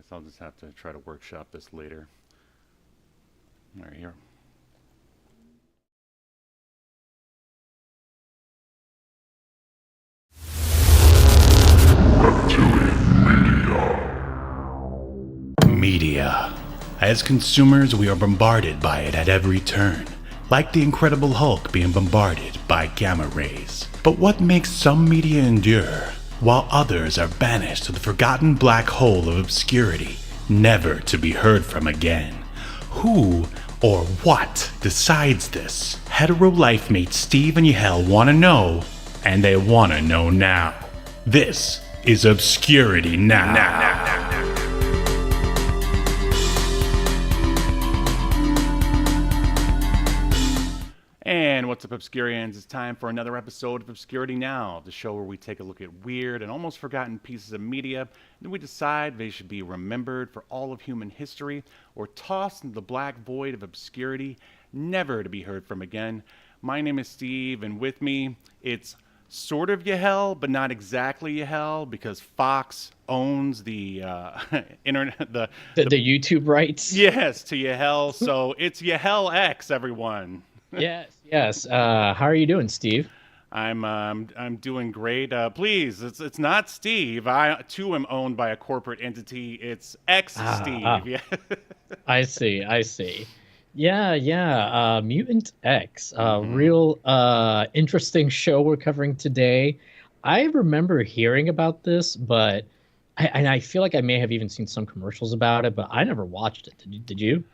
guess I'll just have to try to workshop this later. All right, here. Media. As consumers, we are bombarded by it at every turn, like the Incredible Hulk being bombarded by gamma rays. But what makes some media endure, while others are banished to the forgotten black hole of obscurity, never to be heard from again? Who or what decides this? Hetero life mates Steve and Yahel want to know, and they want to know now. This is Obscurity Now. And what's up, Obscurians? It's time for another episode of Obscurity Now, the show where we take a look at weird and almost forgotten pieces of media, and then we decide they should be remembered for all of human history or tossed into the black void of obscurity, never to be heard from again. My name is Steve, and with me, it's sort of Yahel, but not exactly Yahel, because Fox owns the internet, the YouTube rights. Yes, to Yahel, so it's Yahel X, everyone. Yes. How are you doing, Steve? I'm doing great. Please, it's not Steve. I too am owned by a corporate entity. It's X Steve. Yeah. I see. Yeah. Mutant-X, real interesting show we're covering today. I remember hearing about this, but I feel like I may have even seen some commercials about it, but I never watched it. Did you?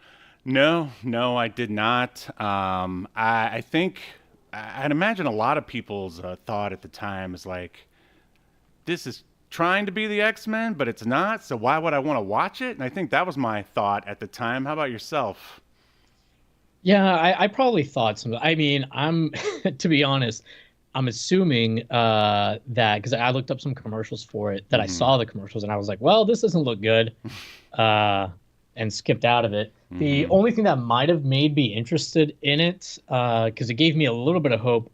No, I did not. I think I'd imagine a lot of people's thought at the time is like, this is trying to be the X-Men, but it's not. So why would I want to watch it? And I think that was my thought at the time. How about yourself? Yeah, I probably thought some. I mean, I'm to be honest, I'm assuming that because I looked up some commercials for it, that I saw the commercials and I was like, well, this doesn't look good, and skipped out of it. The only thing that might have made me interested in it, because it gave me a little bit of hope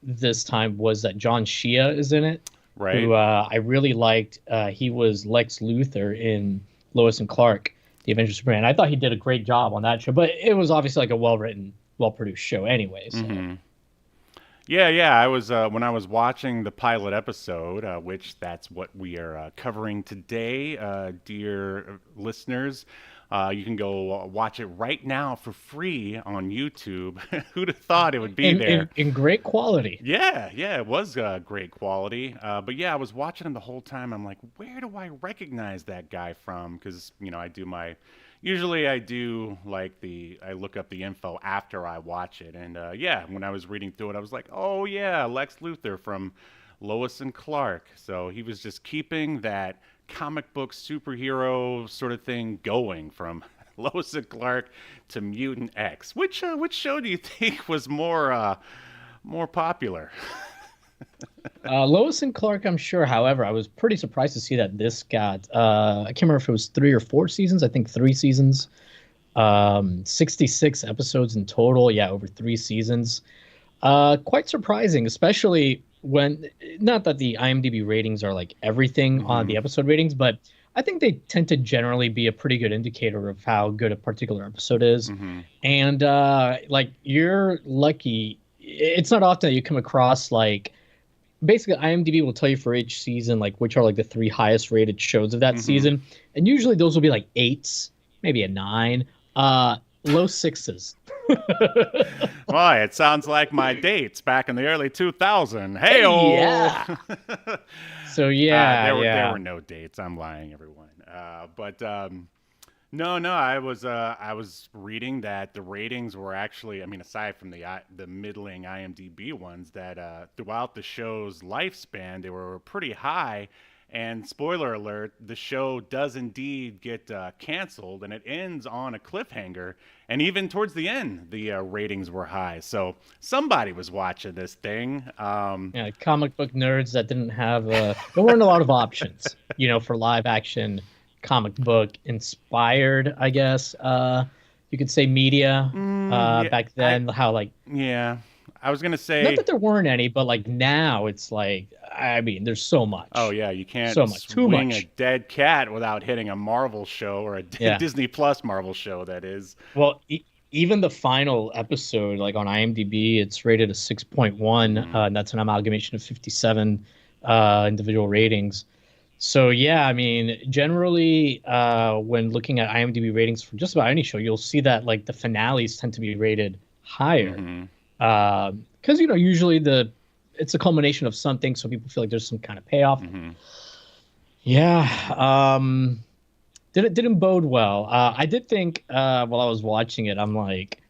this time, was that John Shea is in it. Right. Who I really liked. He was Lex Luthor in Lois and Clark, The Avengers Superman. I thought he did a great job on that show, but it was obviously like a well-written, well-produced show anyway. So. Yeah. I was when I was watching the pilot episode, which that's what we are covering today, dear listeners. You can go watch it right now for free on YouTube. Who'd have thought it would be there? In great quality. Yeah, it was great quality. But yeah, I was watching him the whole time. I'm like, where do I recognize that guy from? Because, usually I do I look up the info after I watch it. And yeah, when I was reading through it, I was like, oh yeah, Lex Luthor from Lois and Clark. So he was just keeping that comic book superhero sort of thing going from Lois and Clark to Mutant-X. Which show do you think was more popular? Lois and Clark, I'm sure. However, I was pretty surprised to see that this got, I can't remember if it was 3 or 4 seasons. I think 3 seasons, 66 episodes in total. Yeah, over 3 seasons. Quite surprising, especially when, not that the IMDb ratings are like everything on the episode ratings, but I think they tend to generally be a pretty good indicator of how good a particular episode is. And you're lucky. It's not often that you come across basically IMDb will tell you for each season which are the 3 highest rated shows of that season, and usually those will be 8s, maybe a 9, low 6s. Why, it sounds like my dates back in the early 2000s. Hey-o! Yeah. So yeah, there were no dates. I'm lying, everyone. No. I was reading that the ratings were actually, aside from the middling IMDb ones, that throughout the show's lifespan they were pretty high. And spoiler alert, the show does indeed get canceled, and it ends on a cliffhanger. And even towards the end, the ratings were high. So somebody was watching this thing. Yeah, comic book nerds that didn't have there weren't a lot of options, for live action comic book inspired, I guess. You could say media back then. Yeah. I was gonna Not say, that there weren't any, but like now it's like, I mean, there's so oh much, yeah, you so can't much, too swing a much. dead cat without hitting a Marvel show or a Yeah. Disney Plus Marvel show. That is. Well, even the final episode, like on IMDb, it's rated a 6.1, Mm-hmm. and that's an amalgamation of 57 individual ratings. So yeah, I mean, generally, when looking at IMDb ratings for just about any show, you'll see that like the finales tend to be rated higher, Mm-hmm. because usually it's a culmination of something, so people feel like there's some kind of payoff. Mm-hmm. Yeah, didn't bode well. I did think while I was watching it, I'm like,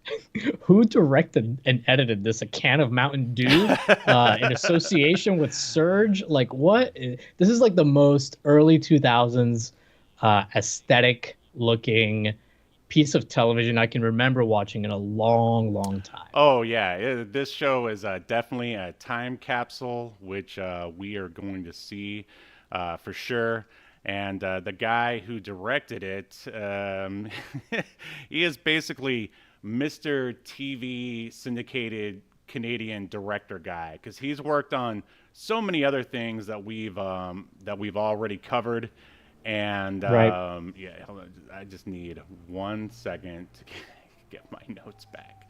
who directed and edited this? A can of Mountain Dew in association with Surge? Like, what? This is like the most early 2000s aesthetic looking piece of television I can remember watching in a long, long time. Oh yeah, this show is definitely a time capsule, which we are going to see for sure. And the guy who directed it, he is basically Mr. TV syndicated Canadian director guy because he's worked on so many other things that we've already covered. And Right. yeah, hold on, I just need 1 second to get my notes back.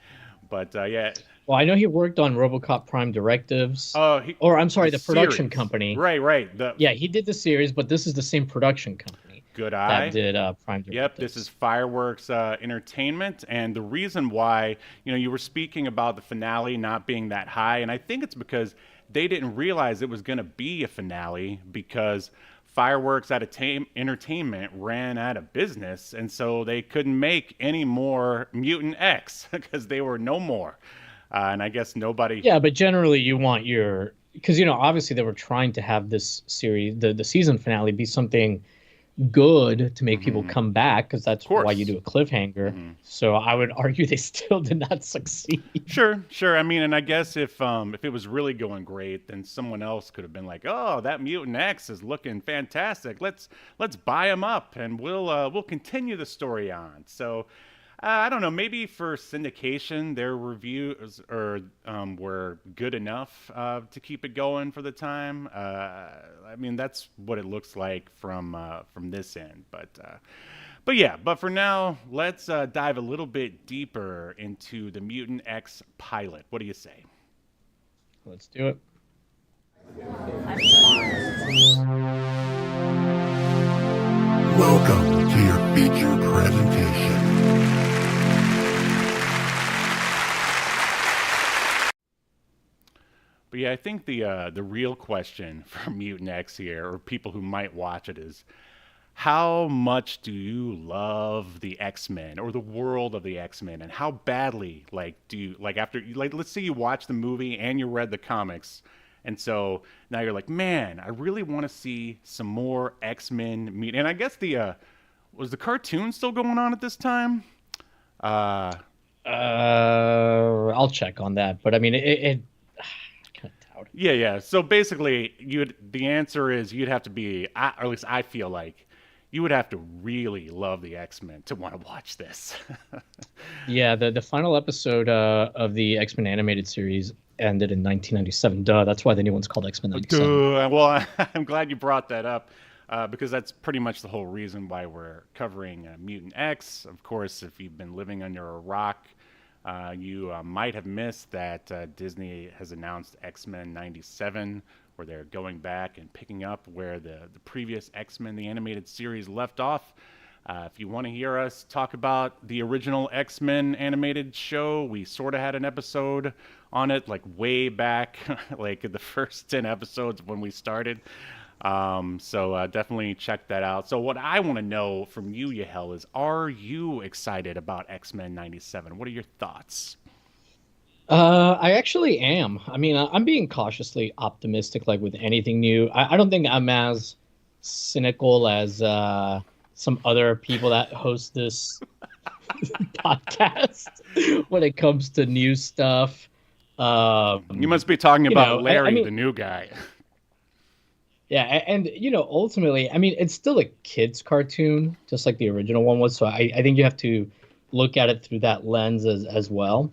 But yeah, Well, I know he worked on RoboCop Prime Directives, oh, or I'm the sorry, the production series, company. right, right. The Yeah, he did the series, but this is the same production company Good that Eye. did Prime Yep, this is Directives. Fireworks Entertainment, and the reason why, you were speaking about the finale not being that high, and I think it's because they didn't realize it was going to be a finale because Fireworks Entertainment ran out of business, and so they couldn't make any more Mutant-X because they were no more. And I guess nobody. Yeah, but generally you want your because obviously they were trying to have this series, the season finale, be something good to make people Hmm. come back because Of that's why you course. do a cliffhanger. Hmm. So I would argue they still did not succeed. Sure, sure. I mean, and I guess if it was really going great, then someone else could have been like, "Oh, that Mutant X is looking fantastic. Let's buy him up, and we'll continue the story on." So I don't know. Maybe for syndication, their reviews were good enough to keep it going for the time. I mean, that's what it looks like from this end, but yeah, but for now, let's dive a little bit deeper into the Mutant X pilot. What do you say? Let's do it. Welcome to your feature presentation. But yeah, I think the real question for Mutant X here, or people who might watch it, is how much do you love the X-Men or the world of the X-Men, and how badly do you after let's say you watch the movie and you read the comics, and so now you're like, man, I really want to see some more X-Men meet. And I guess the was the cartoon still going on at this time? Uh, I'll check on that, but I mean it kind of doubt it. yeah, yeah. So basically, the answer is you'd have to be, or at least I feel like you would have to really love the X-Men to want to watch this. Yeah, the final episode of the X-Men animated series ended in 1997. Duh, that's why the new one's called X-Men 97. Duh. Well, I'm glad you brought that up because that's pretty much the whole reason why we're covering Mutant X. Of course, if you've been living under a rock, you might have missed that Disney has announced X-Men 97, where they're going back and picking up where the previous X-Men, the animated series, left off. If you want to hear us talk about the original X-Men animated show, we sort of had an episode on it, like way back, like the first 10 episodes when we started. So definitely check that out. So what I want to know from you, Yahel, is are you excited about X-Men 97? What are your thoughts? I actually am. I mean, I'm being cautiously optimistic, like with anything new. I don't think I'm as cynical as some other people that host this podcast when it comes to new stuff. You must be talking about I Larry, mean, the new guy. yeah, and ultimately, I mean, it's still a kids' cartoon, just like the original one was. So I think you have to look at it through that lens as well.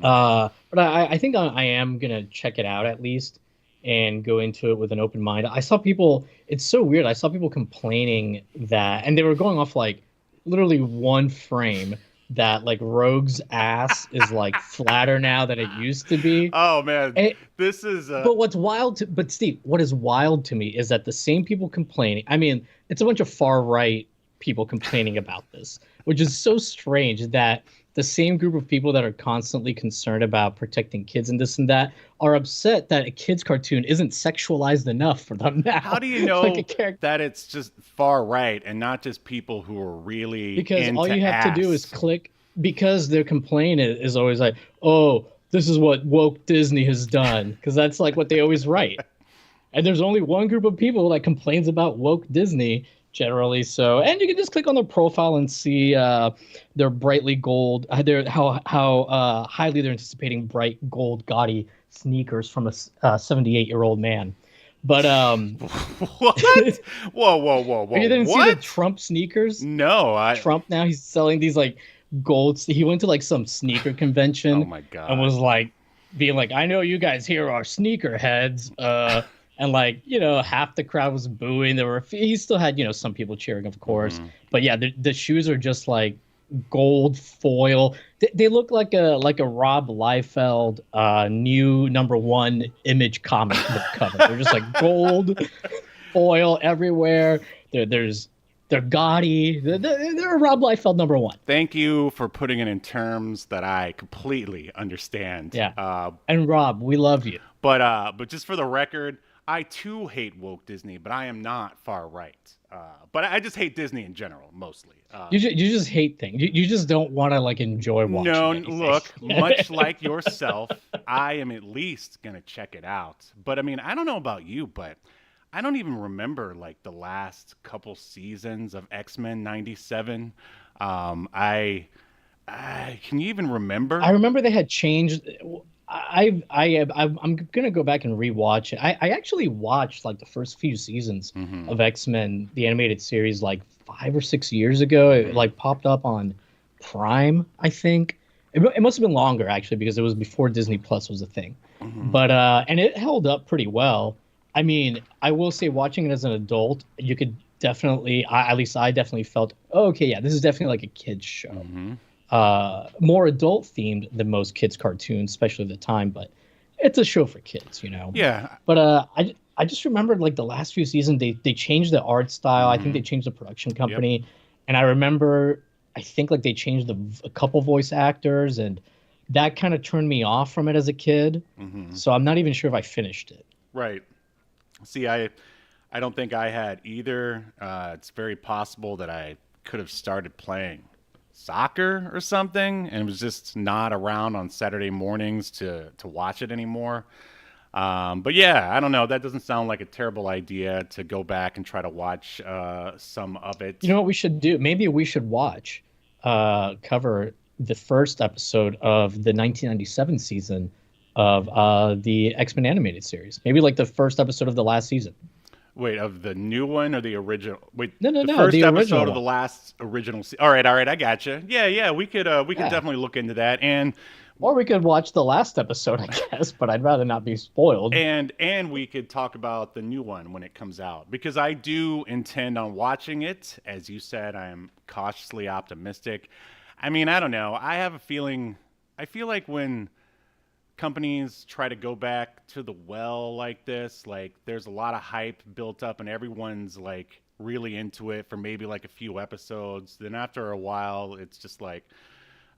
But I think I am gonna check it out at least and go into it with an open mind. I saw people. It's so weird. I saw people complaining that, and they were going off like literally one frame that like Rogue's ass is like flatter now than it used to be. Oh man, And, this is but what's wild to but Steve, what is wild to me is that the same people complaining. I mean, it's a bunch of far right people complaining about this, which is so strange that the same group of people that are constantly concerned about protecting kids and this and that are upset that a kids cartoon isn't sexualized enough for them now. how do you It's know like a character that it's just far right and not just people who are really because all into you have to do is ass? click because their complaint is always like, "Oh, this is what woke Disney has done," because that's like what they always write. And there's only one group of people that complains about woke Disney generally. So, and you can just click on their profile and see their brightly gold, how highly they're anticipating bright gold gaudy sneakers from a 78-year-old man. But What? Whoa! you didn't see the What? Trump sneakers? No, Trump now he's selling these like gold. He went to like some sneaker convention Oh my God. and was like being like, I know you guys here are sneaker heads. And like, half the crowd was booing. He still had, some people cheering, of course. But yeah, the shoes are just like gold foil. They look like a Rob Liefeld new #1 Image comic book cover. They're just like gold foil everywhere. They're gaudy. They're a Rob Liefeld #1. Thank you for putting it in terms that I completely understand. Yeah. And Rob, we love you. But just for the record, I too hate woke Disney, but I am not far right. But I just hate Disney in general, mostly. You just hate things. You just don't want to like enjoy watching. No, anything. look, much like yourself, I am at least gonna check it out. But I mean, I don't know about you, but I don't even remember like the last couple seasons of X-Men '97. Can you even remember? I remember they had changed. I'm gonna go back and rewatch it. I actually watched like the first few seasons of X-Men, the animated series, like 5 or 6 years ago. It like popped up on Prime, I think. It must have been longer actually because it was before Disney Plus was a thing. But and it held up pretty well. I mean, I will say, watching it as an adult, you could definitely, at least I definitely felt, oh, okay, yeah, this is definitely like a kids show. More adult themed than most kids cartoons, especially at the time, but it's a show for kids, Yeah. But I just remembered like the last few seasons they changed the art style. I think they changed the production company, and I remember I think like they changed a couple voice actors, and that kind of turned me off from it as a kid. So I'm not even sure if I finished it. Right. See, I don't think I had either. It's very possible that I could have started playing soccer or something and was just not around on Saturday mornings to watch it anymore. But yeah, I don't know. That doesn't sound like a terrible idea to go back and try to watch some of it. You know what we should do? Maybe we should cover the first episode of the 1997 season of the X-Men animated series. Maybe like the first episode of the last season. Wait, of the new one or the original? Wait, No, the the first original episode one. of the last original. All right, I gotcha. Yeah, we could definitely look into that, and Or we could watch the last episode, I guess, but I'd rather not be spoiled. and we could talk about the new one when it comes out, because I do intend on watching it. As you said, I am cautiously optimistic. I mean, I don't know. I have a feeling. I feel like when companies try to go back to the well like this, like there's a lot of hype built up and everyone's like really into it for maybe like a few episodes. Then after a while, it's just like,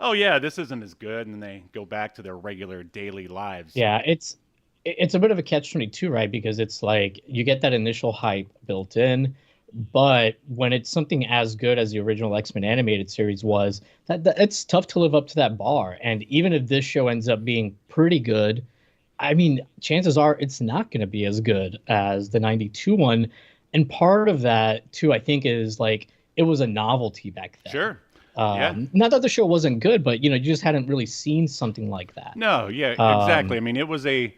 oh yeah, this isn't as good, and then they go back to their regular daily lives. Yeah, it's a bit of a catch-22, right? Because it's like you get that initial hype built in, but when it's something as good as the original X-Men animated series was, that it's tough to live up to that bar. And even if this show ends up being pretty good, I mean, chances are it's not going to be as good as the 92 one. And part of that, too, I think is like it was a novelty back then. Sure. Yeah. Not that the show wasn't good, but, you just hadn't really seen something like that. No, yeah, exactly. I mean, it was a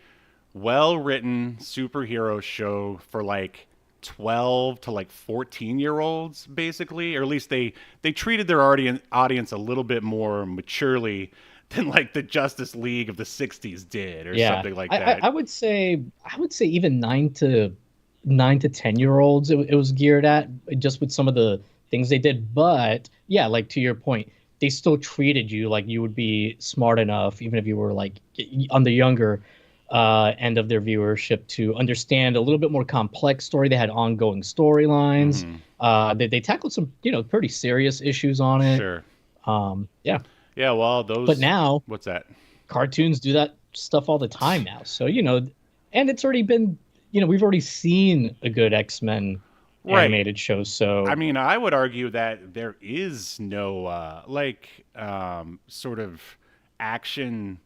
well-written superhero show for like 12 to like 14-year-olds, basically, or at least they treated their audience a little bit more maturely than like the Justice League of the '60s did, or Yeah, something like I, I, that. I would say even 9 to 10 year olds it was geared at, just with some of the things they did. But yeah, like to your point, they still treated you like you would be smart enough, even if you were like on the younger end of their viewership, to understand a little bit more complex story. They had ongoing storylines. Hmm. They tackled some pretty serious issues on it. Sure. Yeah, Yeah. Well, but those. now What's that? cartoons do that stuff all the time now. So, and it's already been, we've already seen a good X-Men Right. animated show. I So, mean, I would argue that there is no sort of action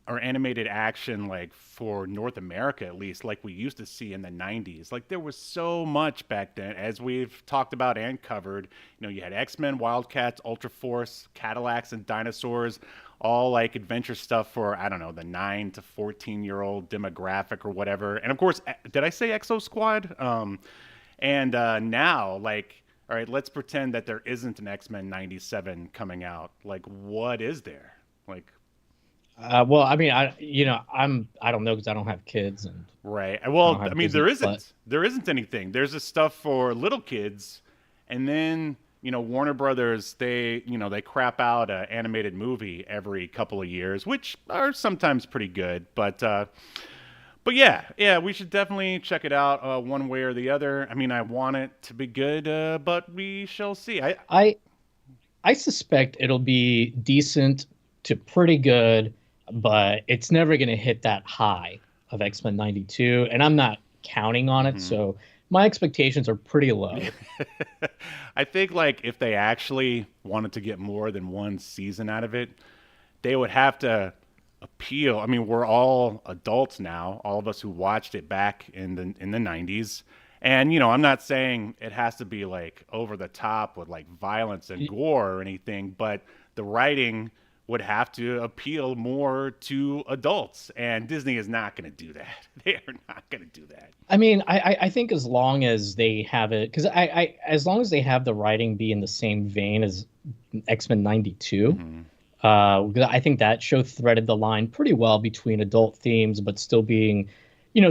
or animated action like for North America, at least, like we used to see in the '90s. Like there was so much back then, as we've talked about and covered. You had X-Men, Wildcats, Ultra Force, Cadillacs, and Dinosaurs, all like adventure stuff for, I don't know, the 9 to 14-year-old demographic or whatever. And of course, did I say Exo Squad? And now, like, all right, let's pretend that there isn't an X-Men '97 coming out. Like, what is there? Like, well, I mean, I don't know because I don't have kids and right. I don't Well, I have mean, Disney, there but isn't. There isn't anything. There's this stuff for little kids, and then Warner Brothers, they crap out an animated movie every couple of years, which are sometimes pretty good. But yeah, we should definitely check it out one way or the other. I mean, I want it to be good, but we shall see. I I suspect it'll be decent to pretty good, but it's never going to hit that high of X-Men 92, and I'm not counting on it, Mhm. so my expectations are pretty low. I think like if they actually wanted to get more than one season out of it, they would have to appeal. I mean, we're all adults now, all of us who watched it back in the 90s. And I'm not saying it has to be like over the top with like violence and gore or anything, but the writing would have to appeal more to adults, and Disney is not going to do that. They are not going to do that. I mean, I think as long as they have it, because as long as they have the writing be in the same vein as X-Men 92, Mhm. 'cause I think that show threaded the line pretty well between adult themes, but still being,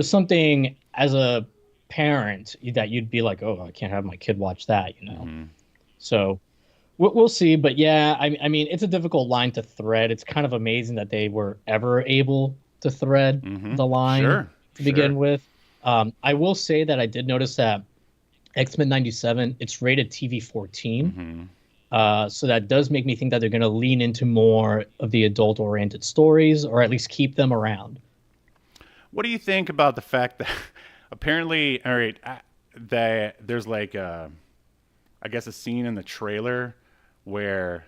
something as a parent that you'd be like, oh, I can't have my kid watch that. Mhm. So we'll see. But yeah, I mean, it's a difficult line to thread. It's kind of amazing that they were ever able to thread Mhm. the line Sure. to begin Sure. with. I will say that I did notice that X-Men 97, it's rated TV 14. Mhm. So that does make me think that they're going to lean into more of the adult-oriented stories, or at least keep them around. What do you think about the fact that apparently, all right, that there's like I guess a scene in the trailer where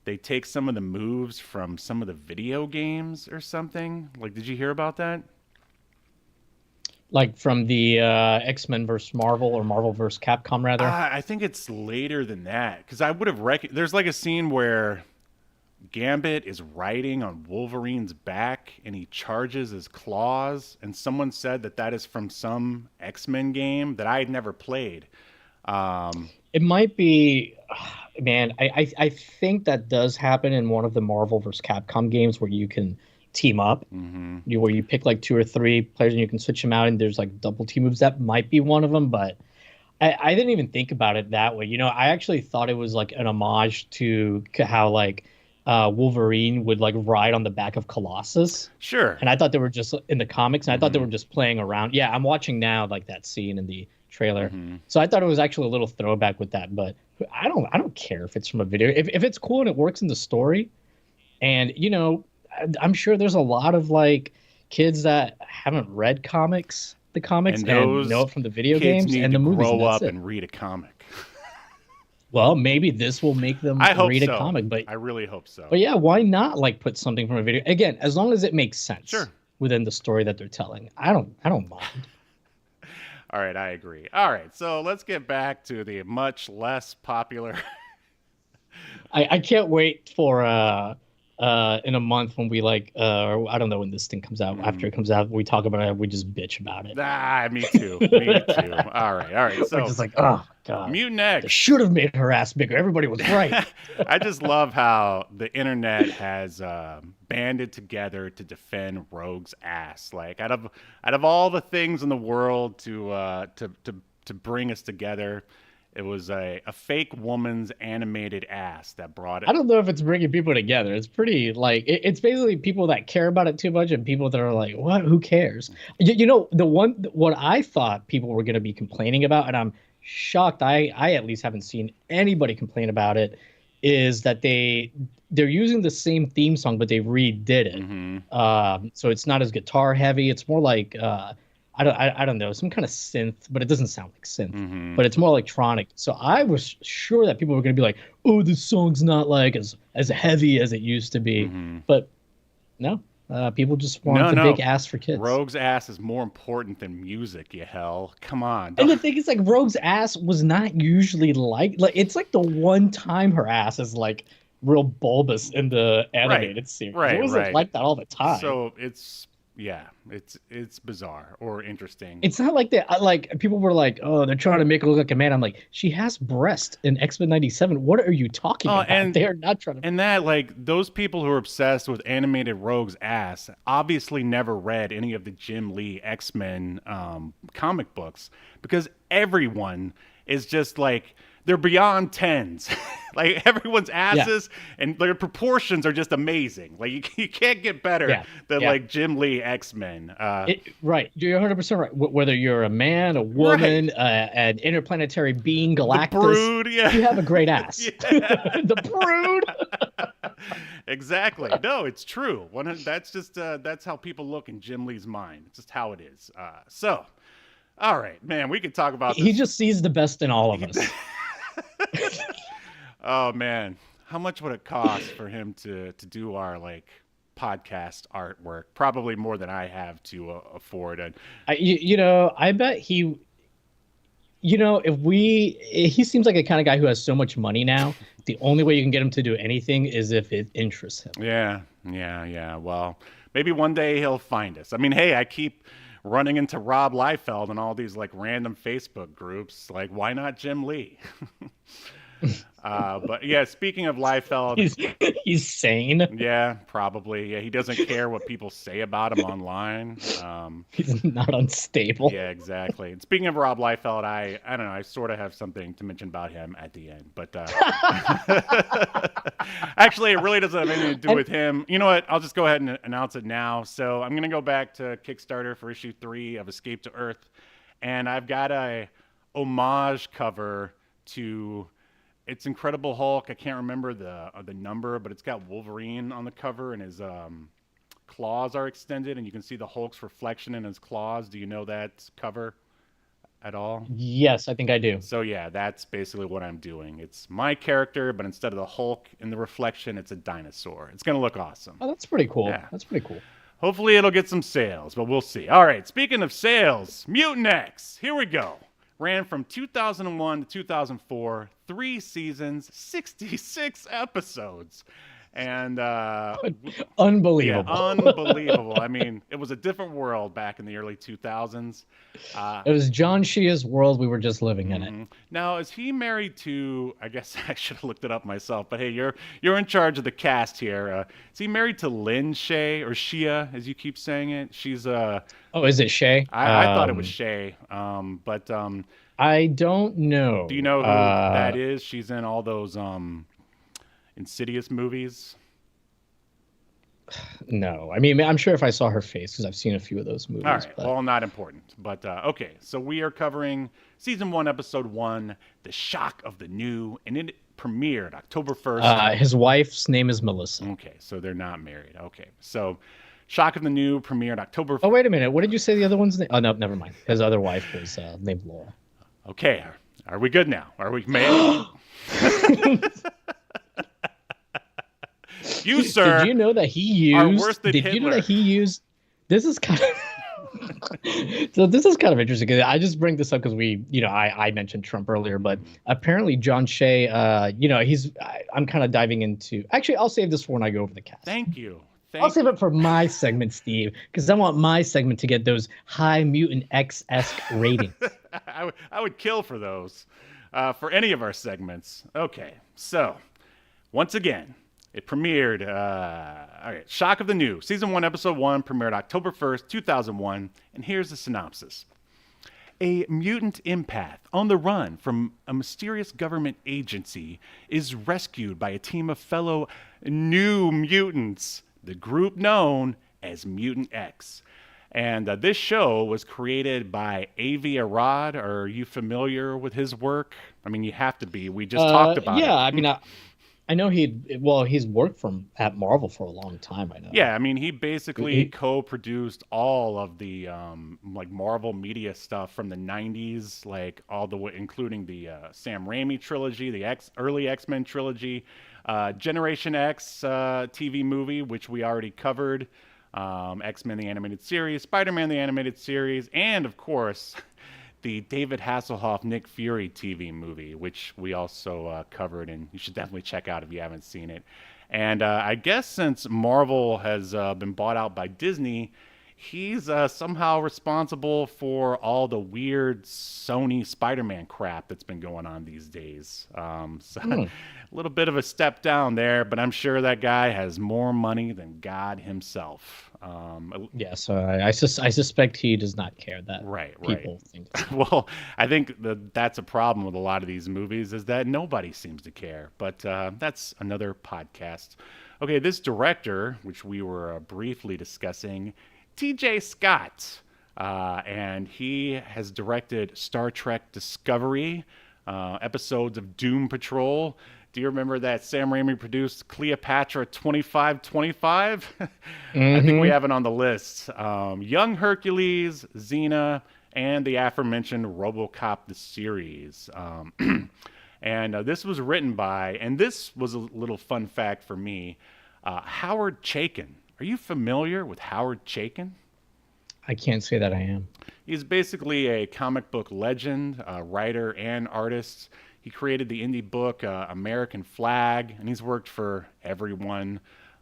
they take some of the moves from some of the video games or something? Like, did you hear about that? Like from the X-Men versus Marvel, or Marvel versus Capcom, rather. I think it's later than that because I would have there's like a scene where Gambit is riding on Wolverine's back and he charges his claws, and someone said that that is from some X-Men game that I had never played. Um, It might be, man. I think that does happen in one of the Marvel versus Capcom games where you can team up. mhm. Where you pick like two or three players and you can switch them out, and there's like double team moves. That might be one of them, but I didn't even think about it that way. I actually thought it was like an homage to how like Wolverine would like ride on the back of Colossus. Sure. And I thought they were just in the comics, and I thought they Mhm. were just playing around. Yeah, I'm watching now like that scene in the trailer. Mhm. So I thought it was actually a little throwback with that, but I don't care if it's from a video. If it's cool and it works in the story, and I'm sure there's a lot of like kids that haven't read the comics And and know those it from the video kids games need and to the movies, and grow that's up it. and read a comic. Well, maybe this will make them I hope read a so. comic, but I really hope so. yeah, why not like put something from a video again, as long as it makes sense Sure. within the story that they're telling. I don't mind. All right, I agree. All right, so let's get back to the much less popular. I can't wait for in a month when we or I don't know when this thing comes out. After it comes out, we talk about it. We just bitch about it. Me too. Me too. All right. So we're just like, oh god, Mutant-X. They should have made her ass bigger. Everybody was right. I just love how the internet has banded together to defend Rogue's ass. Like out of all the things in the world to bring us together, it was a fake woman's animated ass that brought it. I don't know if it's bringing people together. It's pretty it's basically people that care about it too much and people that are like, what? Who cares? What I thought people were going to be complaining about, and I'm shocked. I at least haven't seen anybody complain about it. Is that they're using the same theme song, but they redid it. So it's not as guitar heavy. It's more like I don't know, some kind of synth, but it doesn't sound like synth. But it's more electronic. So I was sure that people were going to be like, "Oh, this song's not like as heavy as it used to be." But no, people just want the big ass for kids. Rogue's ass is more important than music, Yahel. Come on. And the thing is, like, Rogue's ass was not usually like it's like the one time her ass is like real bulbous in the animated series. It wasn't like that all the time. So it's bizarre or interesting. It's not like that. Like people were like, "Oh, they're trying to make her look like a man." I'm like, she has breast in X-Men '97. What are you talking about? And they're not trying to. And that, like, those people who are obsessed with animated Rogue's ass obviously never read any of the Jim Lee X-Men comic books, because everyone is just like, they're beyond tens. Like, everyone's asses and their proportions are just amazing. Like, you can't get better than like Jim Lee X-Men. Right, you're 100% right. Whether you're a man, a woman, an interplanetary being, Galactus, the Brood, you have a great ass. The Brood. Exactly. No, it's true. That's just that's how people look in Jim Lee's mind. It's just how it is. So, all right, man, we could talk about this. He just sees the best in all of us. Oh man, how much would it cost for him to do our like podcast artwork? Probably more than I have to afford. And I bet he. He seems like the kind of guy who has so much money now. The only way you can get him to do anything is if it interests him. Yeah. Well, maybe one day he'll find us. I mean, hey, I keep running into Rob Liefeld and all these like random Facebook groups. Like, why not Jim Lee? But yeah, speaking of Liefeld, he's sane. Yeah, probably. Yeah, he doesn't care what people say about him online. He's not unstable. Yeah, exactly. And speaking of Rob Liefeld, I don't know. I sort of have something to mention about him at the end, but actually, it really doesn't have anything to do with him. You know what? I'll just go ahead and announce it now. So I'm gonna go back to Kickstarter for issue 3 of Escape to Earth, and I've got a homage cover to. It's Incredible Hulk. I can't remember the number, but it's got Wolverine on the cover, and his claws are extended, and you can see the Hulk's reflection in his claws. Do you know that cover at all? Yes, I think I do. So yeah, that's basically what I'm doing. It's my character, but instead of the Hulk in the reflection, it's a dinosaur. It's going to look awesome. Oh, that's pretty cool. Yeah. That's pretty cool. Hopefully it'll get some sales, but we'll see. All right, speaking of sales, Mutant-X. Here we go. Ran from 2001 to 2004, 3 seasons, 66 episodes. And unbelievable. Yeah, unbelievable. I mean, it was a different world back in the early 2000s. It was John Shea's world. We were just living in it. Now, is he married to, I guess I should have looked it up myself, but hey, you're in charge of the cast here. Is he married to Lynn Shea, or Shea, as you keep saying it? She's oh, is it Shea? I thought it was Shea, but I don't know. Do you know who that is? She's in all those Insidious movies. No, I mean, I'm sure if I saw her face, because I've seen a few of those movies. All right, but... well, not important. But okay, so we are covering season 1, episode 1, The Shock of the New, and it premiered October 1st. His wife's name is Melissa. Okay, so they're not married. Okay, so Shock of the New premiered October 1st. Oh, wait a minute. What did you say the other one's name? Oh, no, never mind. His other wife was named Laura. Okay, are we good now? Are we married? You, sir. Did you know that he used? Are worse than did Hitler. You know that he used? This is kind of. So this is kind of interesting because I just bring this up because I mentioned Trump earlier, but apparently John Shea, I'm kind of diving into. Actually, I'll save this for when I go over the cast. Thank you. I'll save it for my segment, Steve, because I want my segment to get those high Mutant-X-esque ratings. I would kill for those, for any of our segments. Okay, so once again, it premiered. All right, Shock of the New, Season 1, Episode 1, premiered October 1st, 2001, and here's the synopsis. A mutant empath on the run from a mysterious government agency is rescued by a team of fellow New Mutants, the group known as Mutant-X. And this show was created by Avi Arad. Are you familiar with his work? I mean, you have to be. We just talked about it. Yeah, I mean, I know he's worked at Marvel for a long time, I know. Yeah, I mean, he basically co-produced all of the like Marvel media stuff from the 90s, like all the way, including the Sam Raimi trilogy, the early X-Men trilogy, Generation X TV movie, which we already covered, X-Men the Animated Series, Spider-Man the Animated Series, and of course the David Hasselhoff Nick Fury TV movie, which we also covered, and you should definitely check out if you haven't seen it. And I guess since Marvel has been bought out by Disney, he's somehow responsible for all the weird Sony Spider-Man crap that's been going on these days. A little bit of a step down there, but I'm sure that guy has more money than God himself. Yeah, so I suspect he does not care that people think. Well, I think that's a problem with a lot of these movies, is that nobody seems to care. But that's another podcast. Okay, this director, which we were briefly discussing, T.J. Scott, and he has directed Star Trek Discovery, episodes of Doom Patrol. Do you remember that Sam Raimi produced Cleopatra 2525? I think we have it on the list. Young Hercules, Xena, and the aforementioned RoboCop the series. And this was written by, and this was a little fun fact for me, Howard Chaykin. Are you familiar with Howard Chaykin? I can't say that I am. He's basically a comic book legend, writer and artist. He created the indie book American Flag, and he's worked for everyone.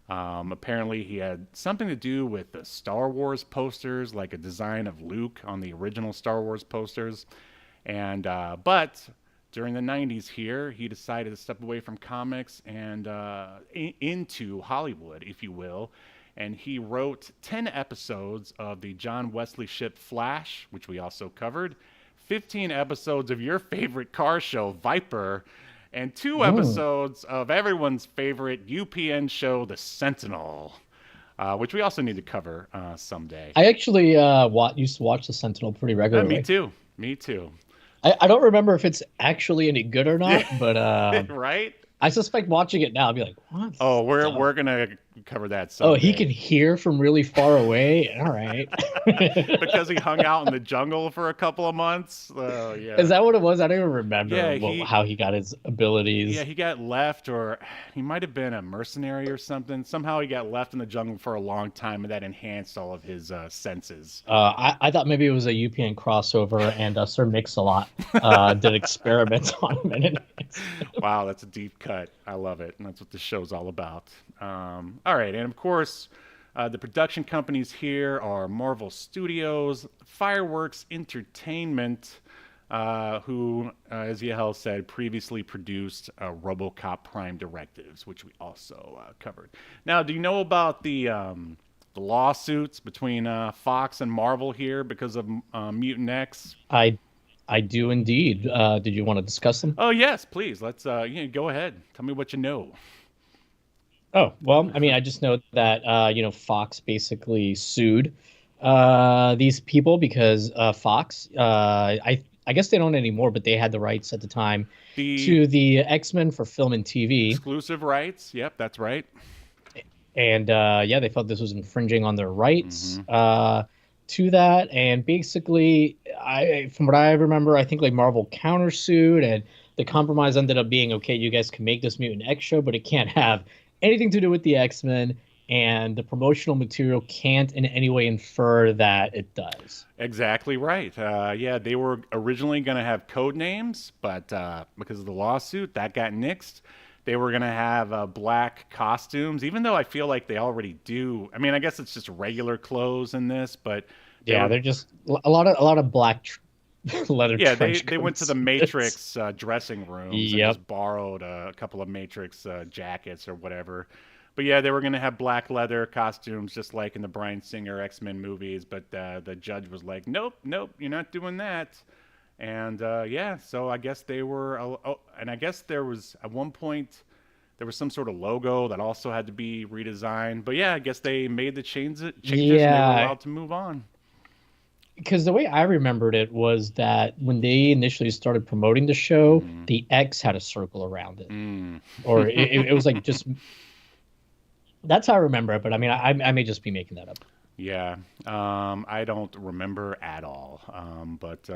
Apparently, he had something to do with the Star Wars posters, like a design of Luke on the original Star Wars posters. And but during the 90s here, he decided to step away from comics and into Hollywood, if you will. And he wrote 10 episodes of the John Wesley ship Flash, which we also covered, 15 episodes of your favorite car show, Viper, and 2 episodes of everyone's favorite UPN show, The Sentinel, which we also need to cover someday. I actually used to watch The Sentinel pretty regularly. Me too. I don't remember if it's actually any good or not, but right? I suspect watching it now, I'll be like, what? Oh, we're gonna cover that someday. Oh, he can hear from really far away? All right. Because he hung out in the jungle for a couple of months? Oh, yeah. Is that what it was? I don't even remember how he got his abilities. Yeah, he got left, or he might have been a mercenary or something. Somehow he got left in the jungle for a long time, and that enhanced all of his senses. I thought maybe it was a UPN crossover, and Sir Mix-a-Lot did experiments on him. Wow, that's a deep cut. I love it, and that's what this show's all about. All right, and of course, the production companies here are Marvel Studios, Fireworks Entertainment, who, as Yahel said, previously produced RoboCop Prime Directives, which we also covered. Now, do you know about the lawsuits between Fox and Marvel here because of Mutant-X? I do indeed. Did you want to discuss them? Oh, yes, please. Let's go ahead. Tell me what you know. Oh, well, I mean, I just know that, Fox basically sued these people because Fox, I guess they don't anymore, but they had the rights at the time to the X-Men for film and TV. Exclusive rights. Yep, that's right. And, they felt this was infringing on their rights to that. And basically, from what I remember, I think like Marvel countersued, and the compromise ended up being, okay, you guys can make this Mutant-X show, but it can't have anything to do with the X-Men, and the promotional material can't in any way infer that it does. Exactly right. Yeah, they were originally going to have code names, but because of the lawsuit, that got nixed. They were going to have black costumes, even though I feel like they already do. I mean, I guess it's just regular clothes in this, but Yeah, they're just a lot of black leather. yeah, trench they went to the coats. Matrix dressing rooms and Yep. just borrowed a couple of Matrix jackets or whatever. But yeah, they were going to have black leather costumes, just like in the Bryan Singer X-Men movies. But the judge was like, "Nope, nope, you're not doing that." And yeah, so I guess they were. And I guess there was at one point there was some sort of logo that also had to be redesigned. But yeah, I guess they made the changes and they were Yeah, allowed to move on. because the way I remembered it was that when they initially started promoting the show, the X had a circle around it, Mm. or it was like just. That's how I remember it, but I mean, I may just be making that up. Yeah, I don't remember at all. But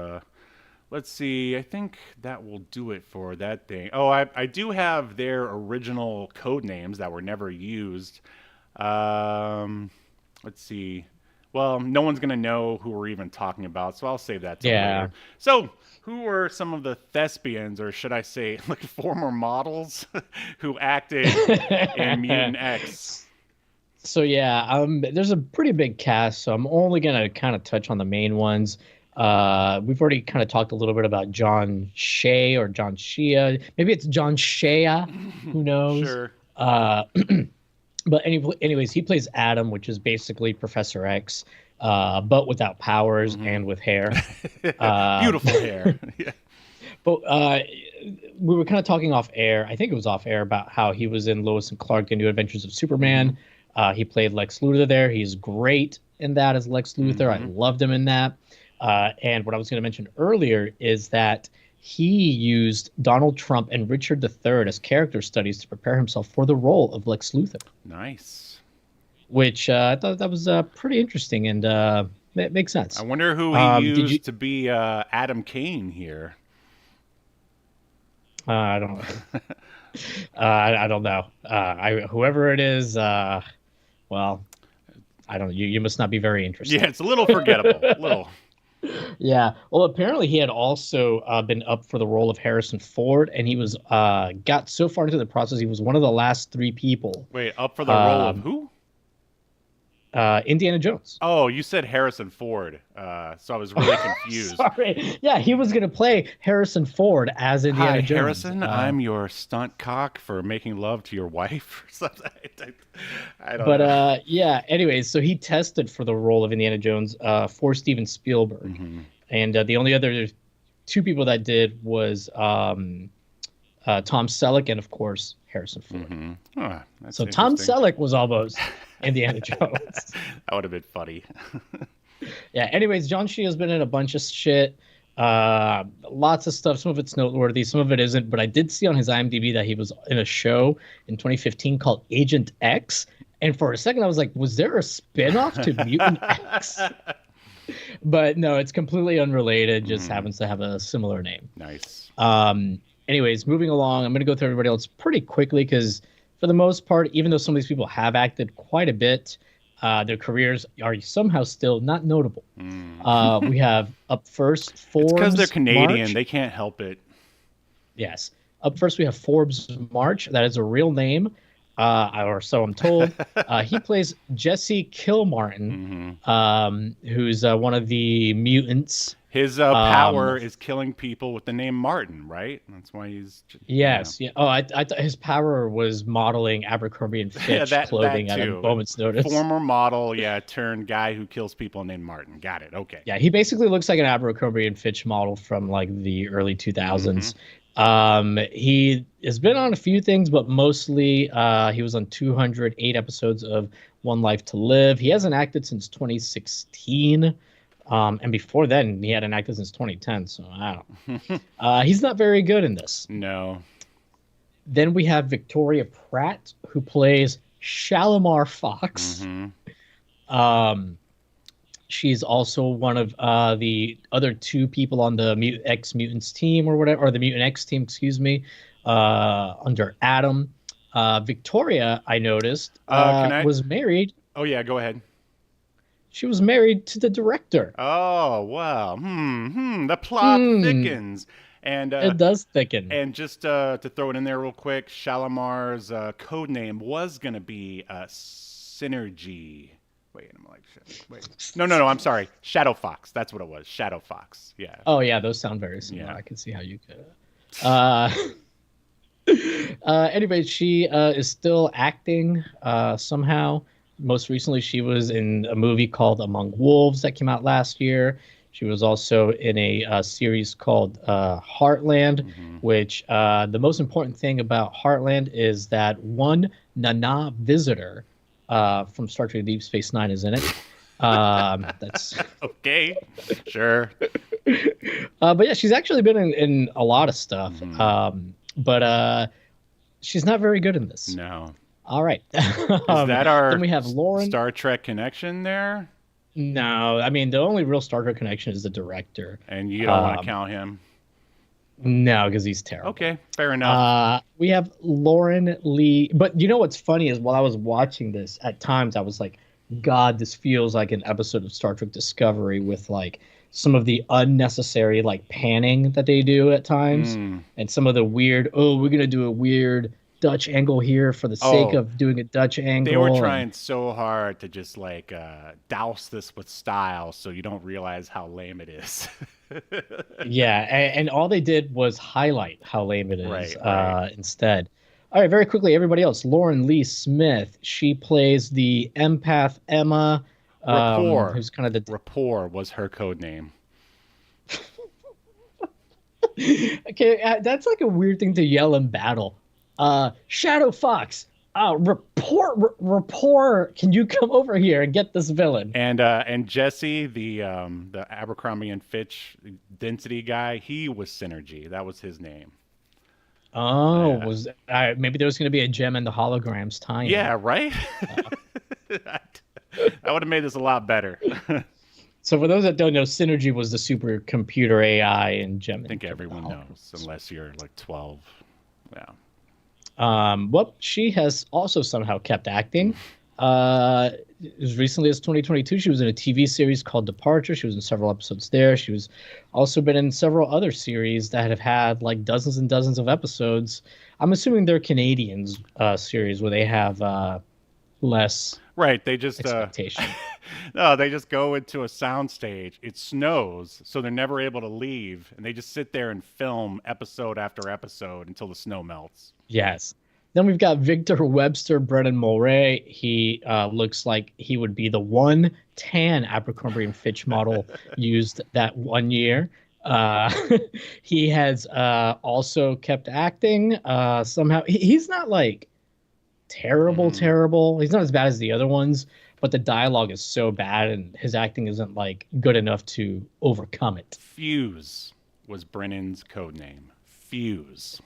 let's see. I think that will do it for that thing. Oh, I do have their original code names that were never used. Let's see. Well, no one's gonna know who we're even talking about, so I'll save that till Yeah. later. So, who were some of the thespians, or should I say, like former models, who acted in Mutant-X? So yeah, there's a pretty big cast, so I'm only gonna kind of touch on the main ones. We've already kind of talked a little bit about John Shea or John Shea. Maybe it's John Shea. Who knows? Sure. Uh, but anyways, he plays Adam, which is basically Professor X, but without powers and with hair. Beautiful hair. Yeah. But we were kind of talking off air. I think it was off air about how he was in Lois and Clark: The New Adventures of Superman. He played Lex Luthor there. He's great in that as Lex Luthor. I loved him in that. And what I was going to mention earlier is that he used Donald Trump and Richard III as character studies to prepare himself for the role of Lex Luthor, Nice. which I thought that was pretty interesting, and it makes sense. I wonder who he used to be Adam Kane here. I don't know. I don't know. Whoever it is, well, I don't know. You must not be very interested. Yeah, it's a little forgettable. Little. Yeah. Well, apparently he had also been up for the role of Harrison Ford, and he was got so far into the process, he was one of the last 3 people. Wait, up for the role of who? Indiana Jones. Oh, you said Harrison Ford, so I was really confused. Sorry. Yeah, he was going to play Harrison Ford as Indiana Hi, Jones. Harrison. I'm your stunt cock for making love to your wife or something. I don't know. Yeah. Anyways, so he tested for the role of Indiana Jones for Steven Spielberg, and the only other 2 people that did was Tom Selleck and, of course, Harrison Ford. Oh, that's So Tom interesting. Selleck was almost Indiana Jones. That would have been funny. Yeah. Anyways, John Shea has been in a bunch of shit. Lots of stuff. Some of it's noteworthy, some of it isn't. But I did see on his IMDb that he was in a show in 2015 called Agent X. And for a second, I was like, was there a spinoff to Mutant X? But no, it's completely unrelated. Just happens to have a similar name. Nice. Anyways, moving along, I'm going to go through everybody else pretty quickly because for the most part, even though some of these people have acted quite a bit, their careers are somehow still not notable. We have up first Forbes. It's because they're Canadian. March. They can't help it. Yes. Up first, we have Forbes March. That is a real name, or so I'm told. He plays Jesse Kilmartin, who's one of the mutants. His power is killing people with the name Martin, right? That's why he's. Yes. Yeah. Oh, I thought his power was modeling Abercrombie and Fitch clothing at a moment's notice. Former model, yeah, turned guy who kills people named Martin. Got it. Okay. Yeah, he basically looks like an Abercrombie and Fitch model from like the early 2000s. He has been on a few things, but mostly he was on 208 episodes of One Life to Live. He hasn't acted since 2016. And before then, he hadn't acted since 2010, so I don't know. He's not very good in this. No. Then we have Victoria Pratt, who plays Shalimar Fox. She's also one of the other 2 people on the X Mutants team or whatever, or the Mutant X team, excuse me, under Adam. Victoria, I noticed, Can I? was married. Oh yeah, go ahead. She was married to the director. Oh wow. The plot Hmm, thickens. And it does thicken. just to throw it in there real quick, Shalimar's code name was gonna be Synergy. Wait, I'm like, shit. Wait. No. I'm sorry. Shadow Fox. That's what it was. Shadow Fox. Yeah. Oh yeah, those sound very similar. Yeah. I can see how you could. Uh, anyway, she is still acting somehow. Most recently, she was in a movie called Among Wolves that came out last year. She was also in a series called Heartland, hmm which the most important thing about Heartland is that one Nana visitor from Star Trek Deep Space Nine is in it. That's Okay. Sure. but yeah, she's actually been in a lot of stuff. hmm But she's not very good in this. No. All right. Is that our Then we have Lauren. Star Trek connection there? No, I mean the only real Star Trek connection is the director. And you don't want to Um, count him? no, because he's terrible. Okay, fair enough. We have Lauren Lee. But you know what's funny is while I was watching this, at times I was like, God, this feels like an episode of Star Trek Discovery with like some of the unnecessary like panning that they do at times, Mm. and some of the weird, oh, we're gonna do a weird Dutch angle here for the sake Oh, of doing a Dutch angle. they were and- trying so hard to just like douse this with style so you don't realize how lame it is. Yeah, and all they did was highlight how lame it is Right. instead. All right, very quickly, everybody else. Lauren Lee Smith. She plays the empath Emma, Rapport. who's kind of the. Rapport was her code name. Okay, that's like a weird thing to yell in battle. Shadow Fox. Rapport. Can you come over here and get this villain? And Jesse, the Abercrombie and Fitch density guy, he was Synergy. That was his name. Oh, Yeah. was maybe there was going to be a gem and the holograms tie-in. Yeah, right? That would have made this a lot better. I So for those that don't know, Synergy was the supercomputer AI in Gem. think everyone knows, unless you're like 12. Yeah. Well, she has also somehow kept acting. As recently as 2022, she was in a TV series called Departure. She was in several episodes there. She was also been in several other series that have had like dozens and dozens of episodes. I'm assuming they're Canadians series where they have less Right. They just expectation. no, they just go into a soundstage. It snows, so they're never able to leave, and they just sit there and film episode after episode until the snow melts. Yes. Then we've got Victor Webster, Brennan Mulray. He looks like he would be the one tan Abercrombie and Fitch model used that one year. He has also kept acting. Somehow he's not like terrible. He's not as bad as the other ones, but the dialogue is so bad and his acting isn't like good enough to overcome it. Fuse was Brennan's code name. Fuse.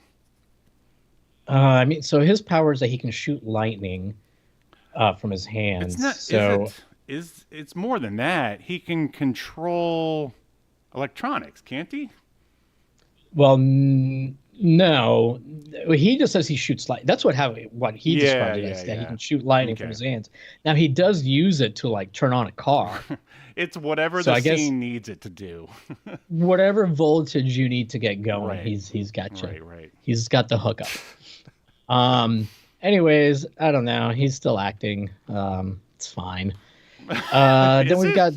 I mean, so his power is that he can shoot lightning from his hands. It's not. So It's more than that. He can control electronics, can't he? well, no, he just says he shoots light. That's what he Yeah, described it yeah, as, that he yeah. can shoot lightning from Okay. his hands. Now he does use it to like turn on a car. It's whatever So the I guess- scene needs it to do. Whatever voltage you need to get going, Right. he's got you. Right. He's got the hookup. Anyways, I don't know. He's still acting. It's fine. Then Is we've it? got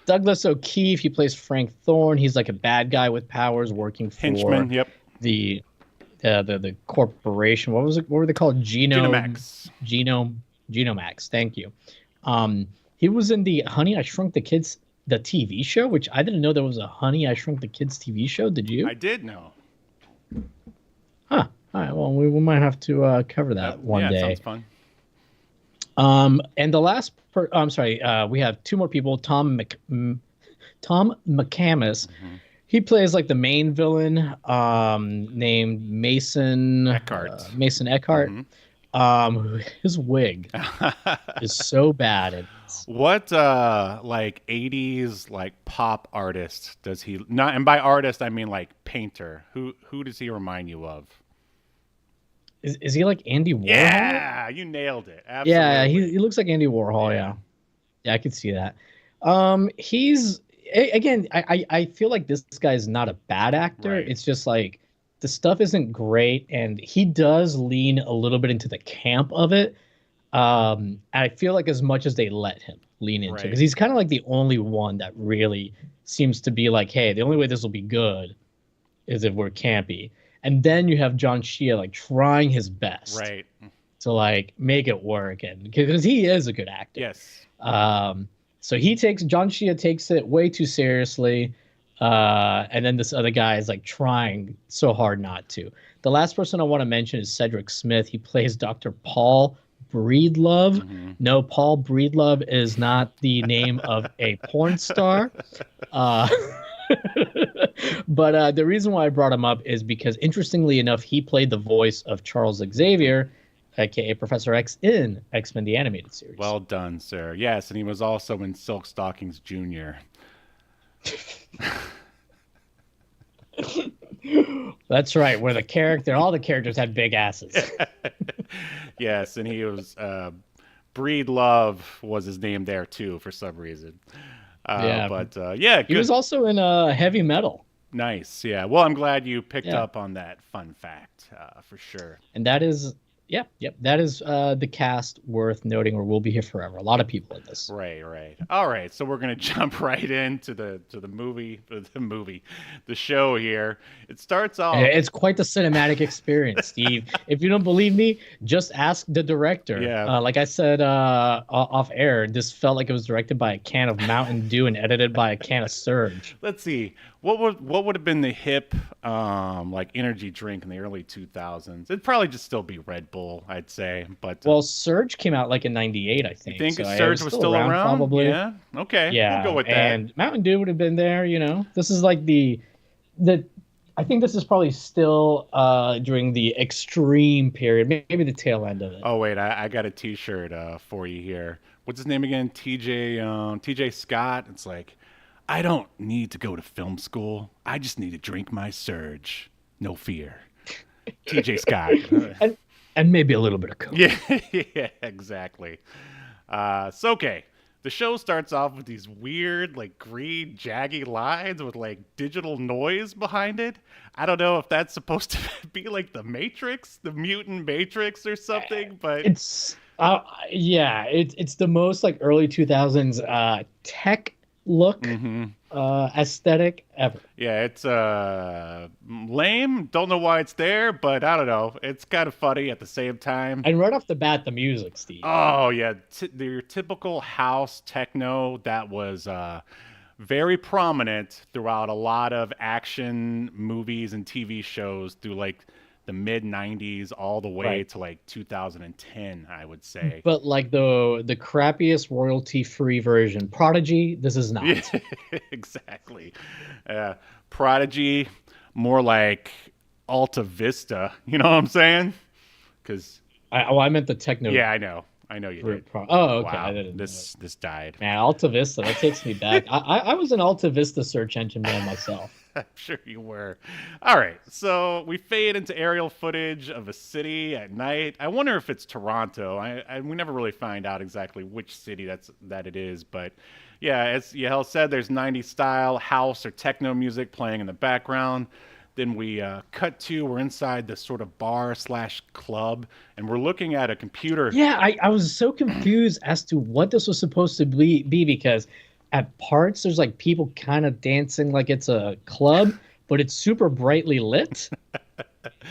Douglas O'Keefe. He plays Frank Thorne. He's like a bad guy with powers working for Henchman. Yep. the corporation. What was it? What were they called? Genome-X. Genome-X. Thank you. He was in the Honey I Shrunk the Kids, the TV show, which I didn't know there was a Honey I Shrunk the Kids TV show. Did you? I did know. Huh. All right. Well, we might have to cover that one yeah, day. sounds fun. And the last, I'm sorry, we have two more people. Tom McCamus. Mm-hmm. He plays like the main villain, named Mason Eckhart. Mason Eckhart. His wig is so bad. What like 80s like pop artist does he not? And by artist I mean like painter. Who does he remind you of? Is he like Andy Warhol? Yeah, you nailed it. Yeah, Absolutely. he looks like Andy Warhol. Yeah. Yeah, I could see that. He's again, I feel like this guy's not a bad actor. Right. It's just like the stuff isn't great, and he does lean a little bit into the camp of it. I feel like as much as they let him lean into, because Right. he's kind of like the only one that really seems to be like, hey, the only way this will be good is if we're campy. And then you have John Shea like trying his best Right. to like make it work, and because he is a good actor. Yes. So John Shea takes it way too seriously. And then this other guy is like trying so hard not to. The last person I want to mention is Cedric Smith. He plays Dr. Paul Breedlove. Mm-hmm. No, Paul Breedlove is not the name of a porn star. Uh, but the reason why I brought him up is because, interestingly enough, he played the voice of Charles Xavier, aka Professor X, in X-Men the Animated Series. Well done, sir. Yes, and he was also in Silk Stockings Jr. That's right, where all the characters had big asses. Yes, and he was Breed Love was his name there too for some reason. Yeah. But yeah, good. He was also in Heavy Metal. Nice. Yeah. Well, I'm glad you picked Yeah. up on that fun fact for sure. And that is, yep, that is the cast worth noting, or will be here forever. A lot of people in this. Right. All right. So we're gonna jump right into the show here. It starts off. It's quite the cinematic experience, Steve. If you don't believe me, just ask the director. Yeah. Like I said off air, this felt like it was directed by a can of Mountain Dew and edited by a can of Surge. Let's see. What would have been the hip like energy drink in the early 2000s? It'd probably just still be Red Bull, I'd say. But Well, Surge came out like in '98, I think. you think so Surge was still around? Probably. Yeah. Okay. Yeah. We'll go with that. And Mountain Dew would have been there. This is like the. I think this is probably still during the extreme period, maybe the tail end of it. Oh wait, I got a T-shirt for you here. What's his name again? TJ Scott. It's like, I don't need to go to film school. I just need to drink my Surge. No fear. TJ Scott. And maybe a little bit of coke. Yeah, exactly. So okay. The show starts off with these weird, like, green, jaggy lines with, like, digital noise behind it. I don't know if that's supposed to be, like, the Matrix, the mutant Matrix or something, but... It's the most, like, early 2000s tech look aesthetic ever. Yeah, it's lame. Don't know why it's there, but I don't know. It's kind of funny at the same time. And right off the bat, the music, Steve. Oh, yeah. Your typical house techno that was very prominent throughout a lot of action movies and TV shows through, like, the mid-90s all the way to, like, 2010, I would say. But, like, the crappiest royalty-free version. Prodigy, this is not. Yeah, exactly. Prodigy, more like Alta Vista. You know what I'm saying? Because I meant the techno. yeah, I know you did. Oh, okay. Wow, I didn't know this died. Man, Alta Vista, that takes me back. I was an Alta Vista search engine man myself. I'm sure you were. All right, so we fade into aerial footage of a city at night. I wonder if it's Toronto. We never really find out exactly which city that it is, but yeah, as Yahel said, there's 90s style house or techno music playing in the background. Then we we're inside this sort of bar/club, and we're looking at a computer. Yeah, I was so confused as to what this was supposed to be because at parts there's like people kind of dancing like it's a club, but it's super brightly lit.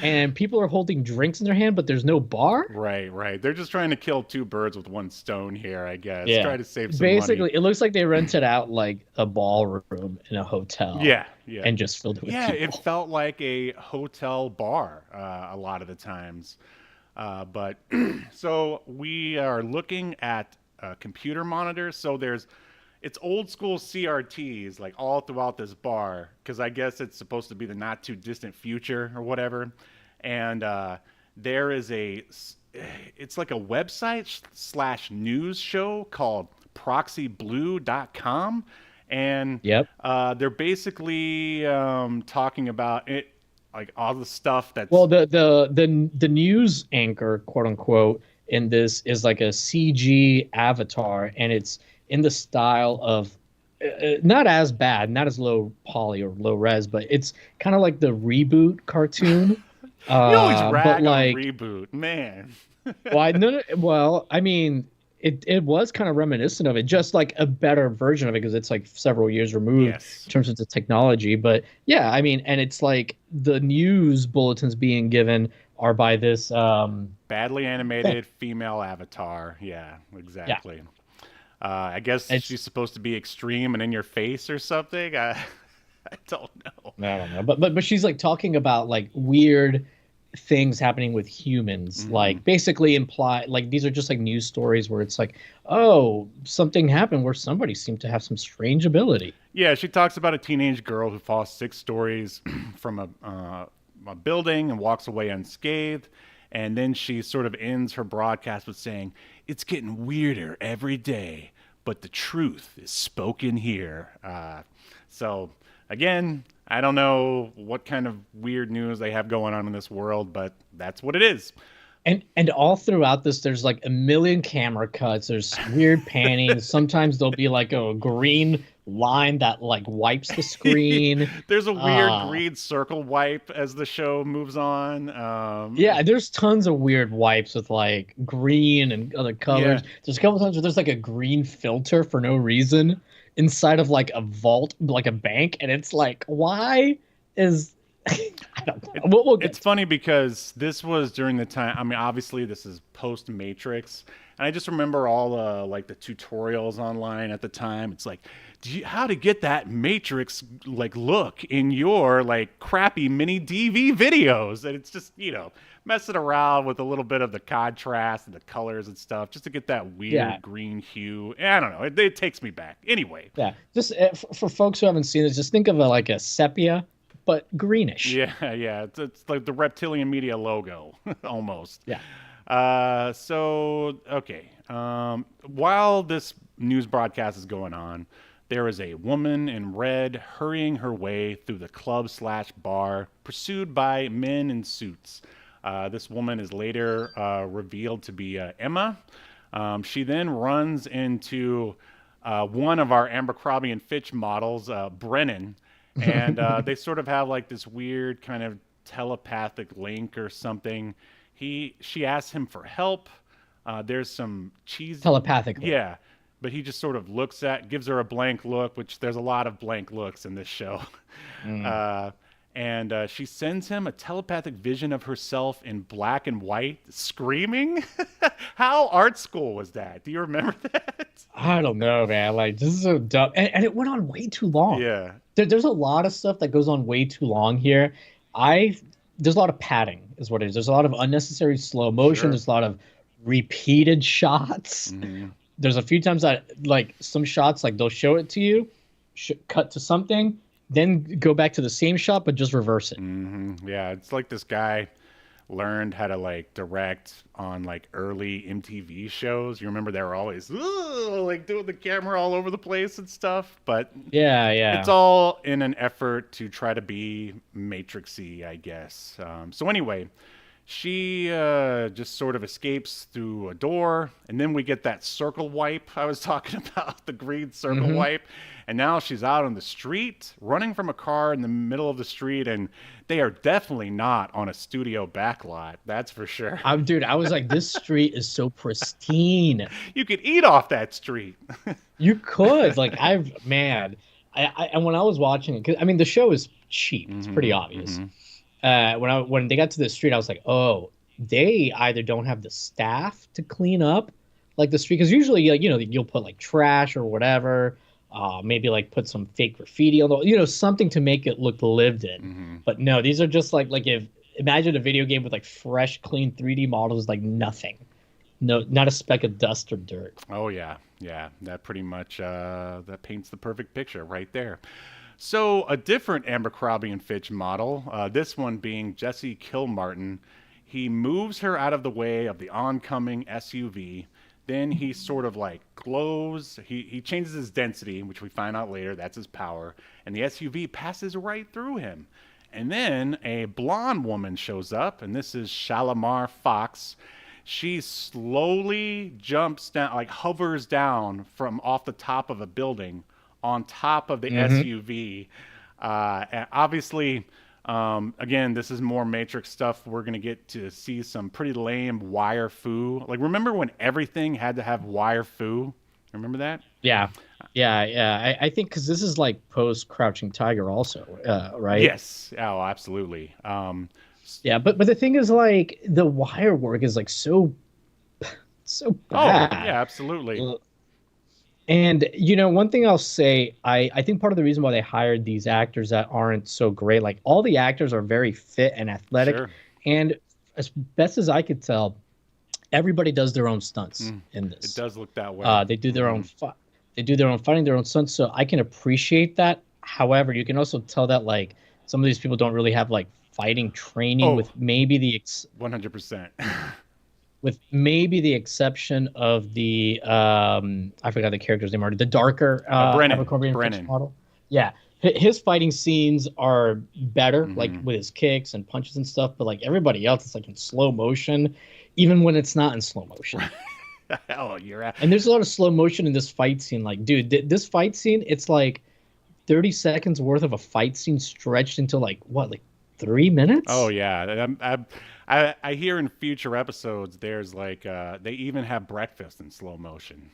And people are holding drinks in their hand, but there's no bar. Right. They're just trying to kill two birds with one stone here, I guess. Yeah. Try to save some Basically, money. it looks like they rented out like a ballroom in a hotel. Yeah. And just filled it with people. It felt like a hotel bar a lot of the times. But so we are looking at computer monitors. So it's old school CRTs like all throughout this bar, because I guess it's supposed to be the not too distant future or whatever. And there is it's like a website / news show called proxyblue.com. And they're basically talking about it. like all the stuff that's Well, the news anchor, quote unquote, in this is like a CG avatar, and it's in the style of not as bad, not as low poly or low res, but it's kind of like the reboot cartoon. you always But rag on like, reboot, man. well, well, I mean, it was kind of reminiscent of it, just like a better version of it because it's like several years removed Yes. in terms of the technology. But yeah, I mean, and it's like the news bulletins being given are by this Badly thing. animated female avatar. Yeah, Yeah, exactly. I guess it's she's supposed to be extreme and in your face or something. I don't know. I don't know, but she's like talking about like weird things happening with humans, Hmm. like basically imply like these are just like news stories where it's like, oh, something happened where somebody seemed to have some strange ability. Yeah, she talks about a teenage girl who falls 6 stories from a building and walks away unscathed. And then she sort of ends her broadcast with saying, "It's getting weirder every day, but the truth is spoken here." So, again, I don't know what kind of weird news they have going on in this world, but that's what it is. And all throughout this, there's like a million camera cuts. There's weird panning. Sometimes there'll be like a green line that like wipes the screen. There's a weird Uh, green circle wipe as the show moves on. yeah, there's tons of weird wipes with like green and other Yeah, colors. There's a couple times where there's like a green filter for no reason inside of like a vault, like a bank, and it's like, why is I don't know. We'll it's get funny because this was during the time. I mean, obviously, this is post Matrix, and I just remember all like the tutorials online at the time. It's like, how to get that Matrix like look in your like crappy mini DV videos, and it's just messing around with a little bit of the contrast and the colors and stuff just to get that yeah. weird green hue. I don't know. It takes me back. Anyway, Yeah, just for folks who haven't seen this, just think of it like a sepia, but greenish. yeah, yeah. It's like the Reptilian Media logo almost. Yeah. So okay. While this news broadcast is going on, there is a woman in red hurrying her way through the club/bar, pursued by men in suits. This woman is later revealed to be Emma. She then runs into one of our Abercrombie and Fitch models, Brennan, and they sort of have like this weird kind of telepathic link or something. She asks him for help. There's some cheese. Telepathically. Yeah, but he just sort of gives her a blank look, which there's a lot of blank looks in this show. Mm. Uh, and she sends him a telepathic vision of herself in black and white, screaming. How art school was that? Do you remember that? I don't know, man. Like this is so dumb, and it went on way too long. Yeah. There's a lot of stuff that goes on way too long here. I There's a lot of padding, is what it is. There's a lot of unnecessary slow motion. Sure. There's a lot of repeated shots. Hmm. There's a few times that like some shots like they'll show it to you, cut to something, then go back to the same shot but just reverse it. Hmm. Yeah, it's like this guy learned how to like direct on like early MTV shows. You remember they were always like doing the camera all over the place and stuff, but Yeah, it's yeah. all in an effort to try to be matrixy, I guess. So anyway, she just sort of escapes through a door, and then we get that circle wipe I was talking about, the green circle Hmm. wipe. And now she's out on the street, running from a car in the middle of the street, and they are definitely not on a studio backlot. That's for sure. Dude, I was like, this street is so pristine. You could eat off that street. You could like and when I was watching it, 'cause, I mean, the show is cheap. It's pretty Hmm. obvious. Hmm. When they got to the street, I was like, oh, they either don't have the staff to clean up like the street, because usually like, you'll put like trash or whatever, maybe like put some fake graffiti on the, something to make it look lived in. Hmm. But no, these are just like if imagine a video game with like fresh, clean 3D models, like nothing, no, not a speck of dust or dirt. Oh yeah, yeah. That pretty much that paints the perfect picture right there. So a different Abercrombie and Fitch model, this one being Jesse Kilmartin, he moves her out of the way of the oncoming SUV. Then he sort of like glows. He changes his density, which we find out later. That's his power, and the SUV passes right through him. And then a blonde woman shows up, and this is Shalimar Fox. She slowly jumps down, like hovers down from off the top of a building on top of the SUV. And obviously, again, this is more Matrix stuff. We're going to get to see some pretty lame wire foo. Like, remember when everything had to have wire foo? Remember that? Yeah. I think because this is like post Crouching Tiger, also, right? Yes. Oh, absolutely. Yeah, but the thing is, like, the wire work is like so bad. Oh, yeah, absolutely. And one thing I'll say, I think part of the reason why they hired these actors that aren't so great, like all the actors are very fit and athletic, Sure. and as best as I could tell, everybody does their own stunts in this. It does look that way. They do their own they do their own fighting, their own stunts, so I can appreciate that. However, you can also tell that like some of these people don't really have like fighting training, with maybe the 100%. with maybe the exception of the I forgot the character's name already, the darker Brennan. model. Yeah, his fighting scenes are better, like with his kicks and punches and stuff. But like everybody else, it's like in slow motion, even when it's not in slow motion. Oh, you're at. And there's a lot of slow motion in this fight scene. Like, dude, this fight scene, it's like 30 seconds worth of a fight scene stretched into like 3 minutes? Oh yeah, I hear in future episodes there's like they even have breakfast in slow motion.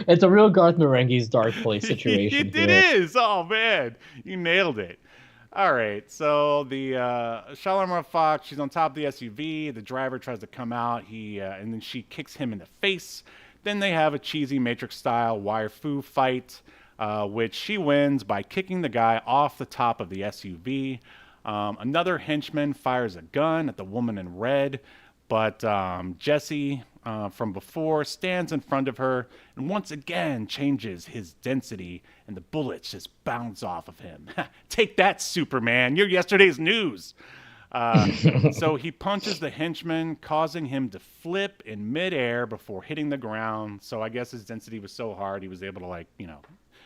It's a real Garth Marenghi's Dark Place situation. It is. Oh man, you nailed it. All right, so the Shalimar Fox, she's on top of the SUV. The driver tries to come out. And then she kicks him in the face. Then they have a cheesy Matrix-style wire foo fight, which she wins by kicking the guy off the top of the SUV. Another henchman fires a gun at the woman in red, but Jesse from before stands in front of her and once again changes his density, and the bullets just bounce off of him. Take that, Superman! You're yesterday's news. So he punches the henchman, causing him to flip in midair before hitting the ground. So I guess his density was so hard he was able to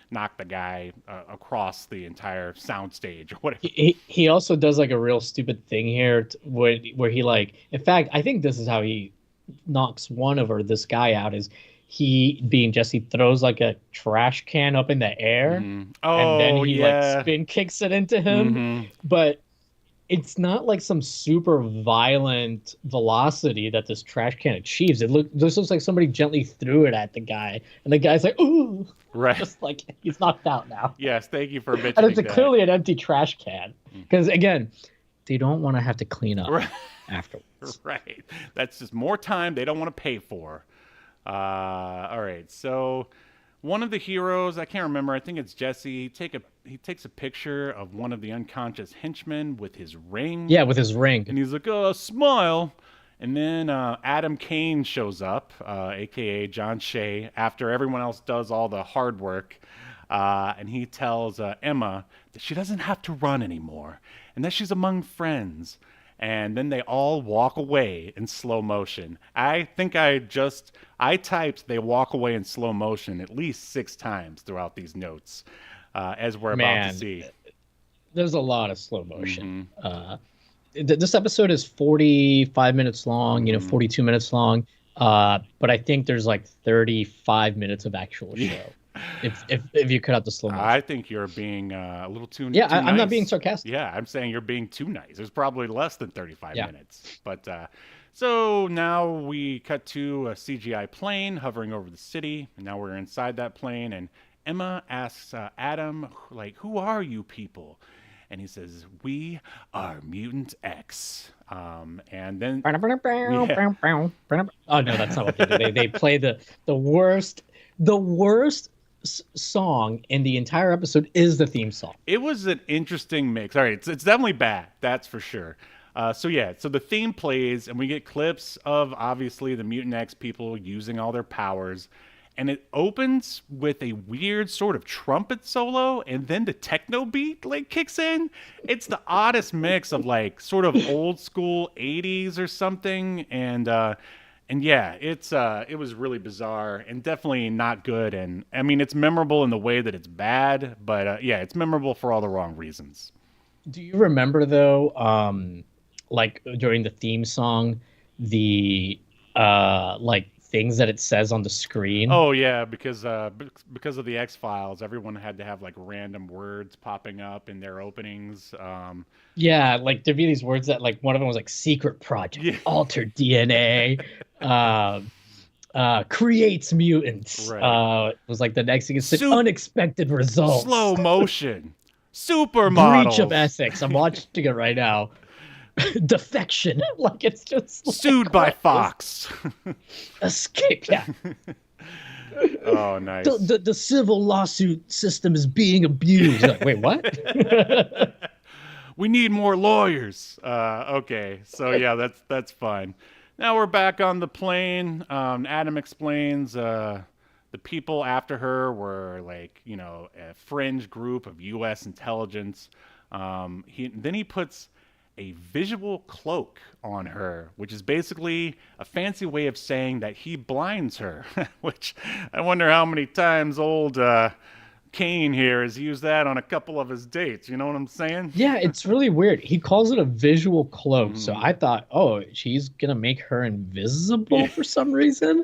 knock the guy across the entire soundstage or whatever. He also does like a real stupid thing here where he in fact, I think this is how he knocks this guy out, is he, being Jesse, throws like a trash can up in the air and then he spin kicks it into him. But it's not like some super violent velocity that this trash can achieves. This looks like somebody gently threw it at the guy, and the guy's like, ooh. Right. Just like he's knocked out now. Yes, thank you for mentioning and it's that. Clearly an empty trash can. Because, again, they don't want to have to clean up afterwards. Right. That's just more time they don't want to pay for. All right, so one of the heroes, I can't remember, I think it's Jesse, he takes a picture of one of the unconscious henchmen with his ring. Yeah, with his ring. And he's like, oh, smile. And then Adam Kane shows up, a.k.a. John Shea, after everyone else does all the hard work. And he tells Emma that she doesn't have to run anymore and that she's among friends. And then they all walk away in slow motion. I think I typed they walk away in slow motion at least 6 times throughout these notes, as we're about to see. There's a lot of slow motion. This episode is 45 minutes long, 42 minutes long. But I think there's like 35 minutes of actual show. If you cut out the slow motion. I think you're being a little too nice. I'm not being sarcastic. Yeah, I'm saying you're being too nice. There's probably less than 35 minutes. But so now we cut to a CGI plane hovering over the city, and now we're inside that plane, and Emma asks Adam, who are you people? And he says, we are Mutant-X. And then... Oh, no, that's not what they do. They play the worst song in the entire episode is the theme song. It was an interesting mix. All right, it's definitely bad, that's for sure. So the theme plays, and we get clips of obviously the Mutant-X people using all their powers, and it opens with a weird sort of trumpet solo, and then the techno beat kicks in. It's the oddest mix of sort of old school 80s or something, and And yeah, it was really bizarre and definitely not good. And I mean, it's memorable in the way that it's bad, but yeah, it's memorable for all the wrong reasons. Do you remember though, like during the theme song, the like things that it says on the screen? Oh yeah, because of the X Files, everyone had to have like random words popping up in their openings. Yeah, like there'd be these words that like one of them was like secret project, Yeah, altered DNA, uh, creates mutants. right. It was like the next thing is said Soup, unexpected results. slow motion, Breach of supermodels, ethics. I'm watching it right now. Defection. Like it's just sued like by what is Fox. escape? Yeah. Oh, The, nice. the the civil lawsuit system is being abused. Like, wait, what? We need more lawyers. Okay, so yeah, that's fine. Now we're back on the plane. Adam explains the people after her were like, a fringe group of U.S. intelligence. Then he puts a visual cloak on her, which is basically a fancy way of saying that he blinds her. Which I wonder how many times old Kane here has used that on a couple of his dates. You know what I'm saying? Yeah, it's really weird. He calls it a visual cloak. So Mhm. I thought, oh, she's gonna make her invisible Yeah. for some reason.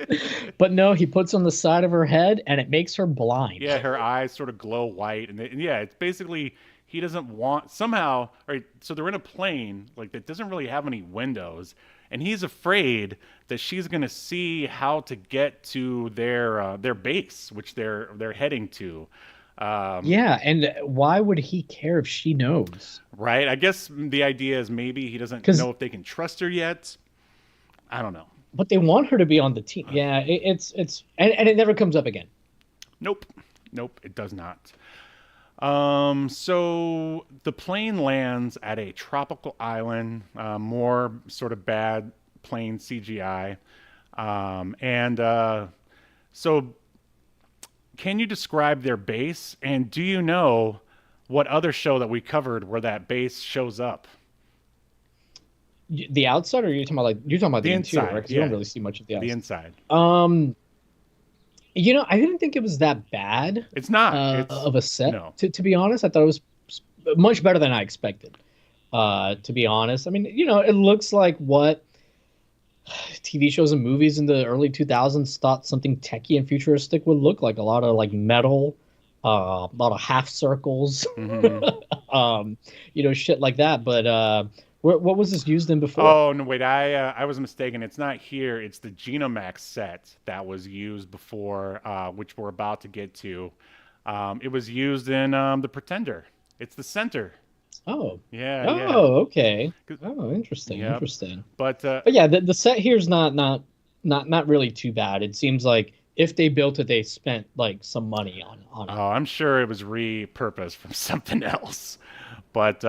But no, he puts on the side of her head and it makes her blind. Yeah, her eyes sort of glow white, and yeah, it's basically he doesn't want somehow. Right, so they're in a plane like that doesn't really have any windows, and he's afraid that she's gonna see how to get to their base, which they're heading to. Um, Yeah, and why would he care if she knows? right, I guess the idea is maybe he doesn't Because know if they can trust her yet. I don't know. but they want her to be on the team. Yeah, it's and it never comes up again. Nope, nope, it does not. So the plane lands at a tropical island, more sort of bad plane CGI. And so, can you describe their base? And do you know what other show that we covered where that base shows up? The outside, or you're talking about The the interior, right? inside, Because you don't yeah, really see much of the the outside. inside. Um, I didn't think it was that bad It's not. It's of a set. no. To be honest, I thought it was much better than I expected. To be honest, I mean, it looks like what TV shows and movies in the early 2000s thought something techie and futuristic would look like. A lot of like metal, a lot of half circles, Hmm. shit like that. But what was this used in before? Oh no! Wait, I was mistaken. It's not here. It's the Genomax set that was used before, which we're about to get to. It was used in the Pretender. It's the center. Oh, Yeah, yeah. oh, okay. 'Cause- Oh, interesting, Yep. interesting. But But yeah, the set here's not really too bad. It seems like if they built it, they spent like some money on it. oh, I'm sure it was repurposed from something else. But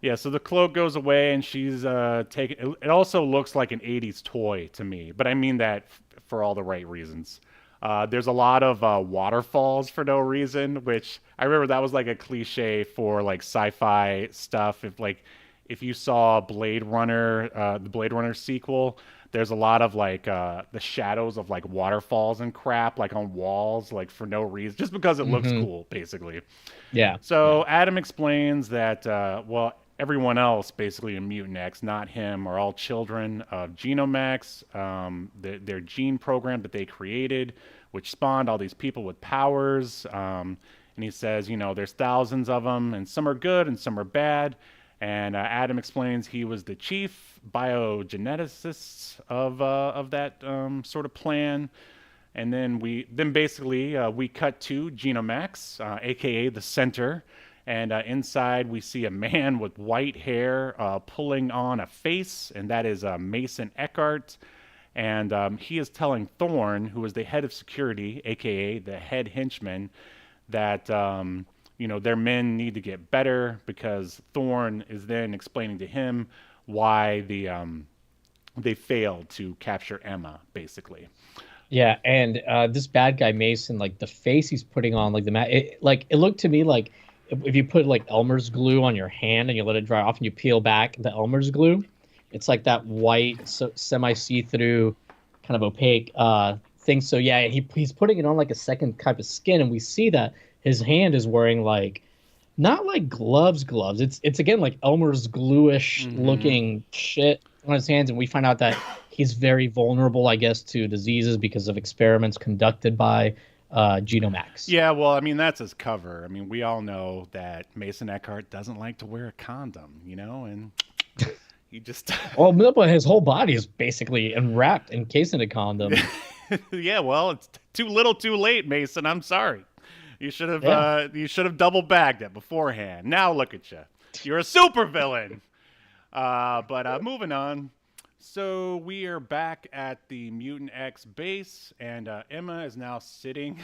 yeah, so the cloak goes away, and she's taking. It also looks like an '80s toy to me, but I mean that for all the right reasons. There's a lot of waterfalls for no reason, which I remember that was like a cliche for like sci-fi stuff. If you saw Blade Runner, the Blade Runner sequel, there's a lot of like the shadows of like waterfalls and crap like on walls, like for no reason, just because it looks Hmm. cool, basically. Yeah, yeah. So Adam explains that, well, everyone else basically in Mutant-X, not him, are all children of Genomax, their gene program that they created, which spawned all these people with powers. And he says, there's thousands of them, and some are good and some are bad. And Adam explains he was the chief biogeneticist of that sort of plan. And then basically we cut to Genomax, aka the center, and inside we see a man with white hair pulling on a face, and that is Mason Eckhart. And he is telling Thorn, who is the head of security, aka the head henchman, that their men need to get better, because Thorn is then explaining to him why they failed to capture Emma, basically. Yeah, and this bad guy Mason, like the face he's putting on, like it looked to me like if you put like Elmer's glue on your hand and you let it dry off and you peel back the Elmer's glue, it's like that white, semi see-through kind of opaque thing. So yeah, he's putting it on like a second type of skin, and we see that his hand is wearing like not like gloves. It's again like Elmer's glue-ish looking shit on his hands, and we find out that he's very vulnerable, I guess, to diseases because of experiments conducted by Genomax. Yeah, well, I mean, that's his cover. I mean, we all know that Mason Eckhart doesn't like to wear a condom, and he just. Well, no, but his whole body is basically enwrapped, encased in a condom. Yeah, well, it's too little, too late, Mason. I'm sorry. You should have double bagged it beforehand. Now look at you. You're a supervillain. But moving on. So we are back at the Mutant-X base, and Emma is now sitting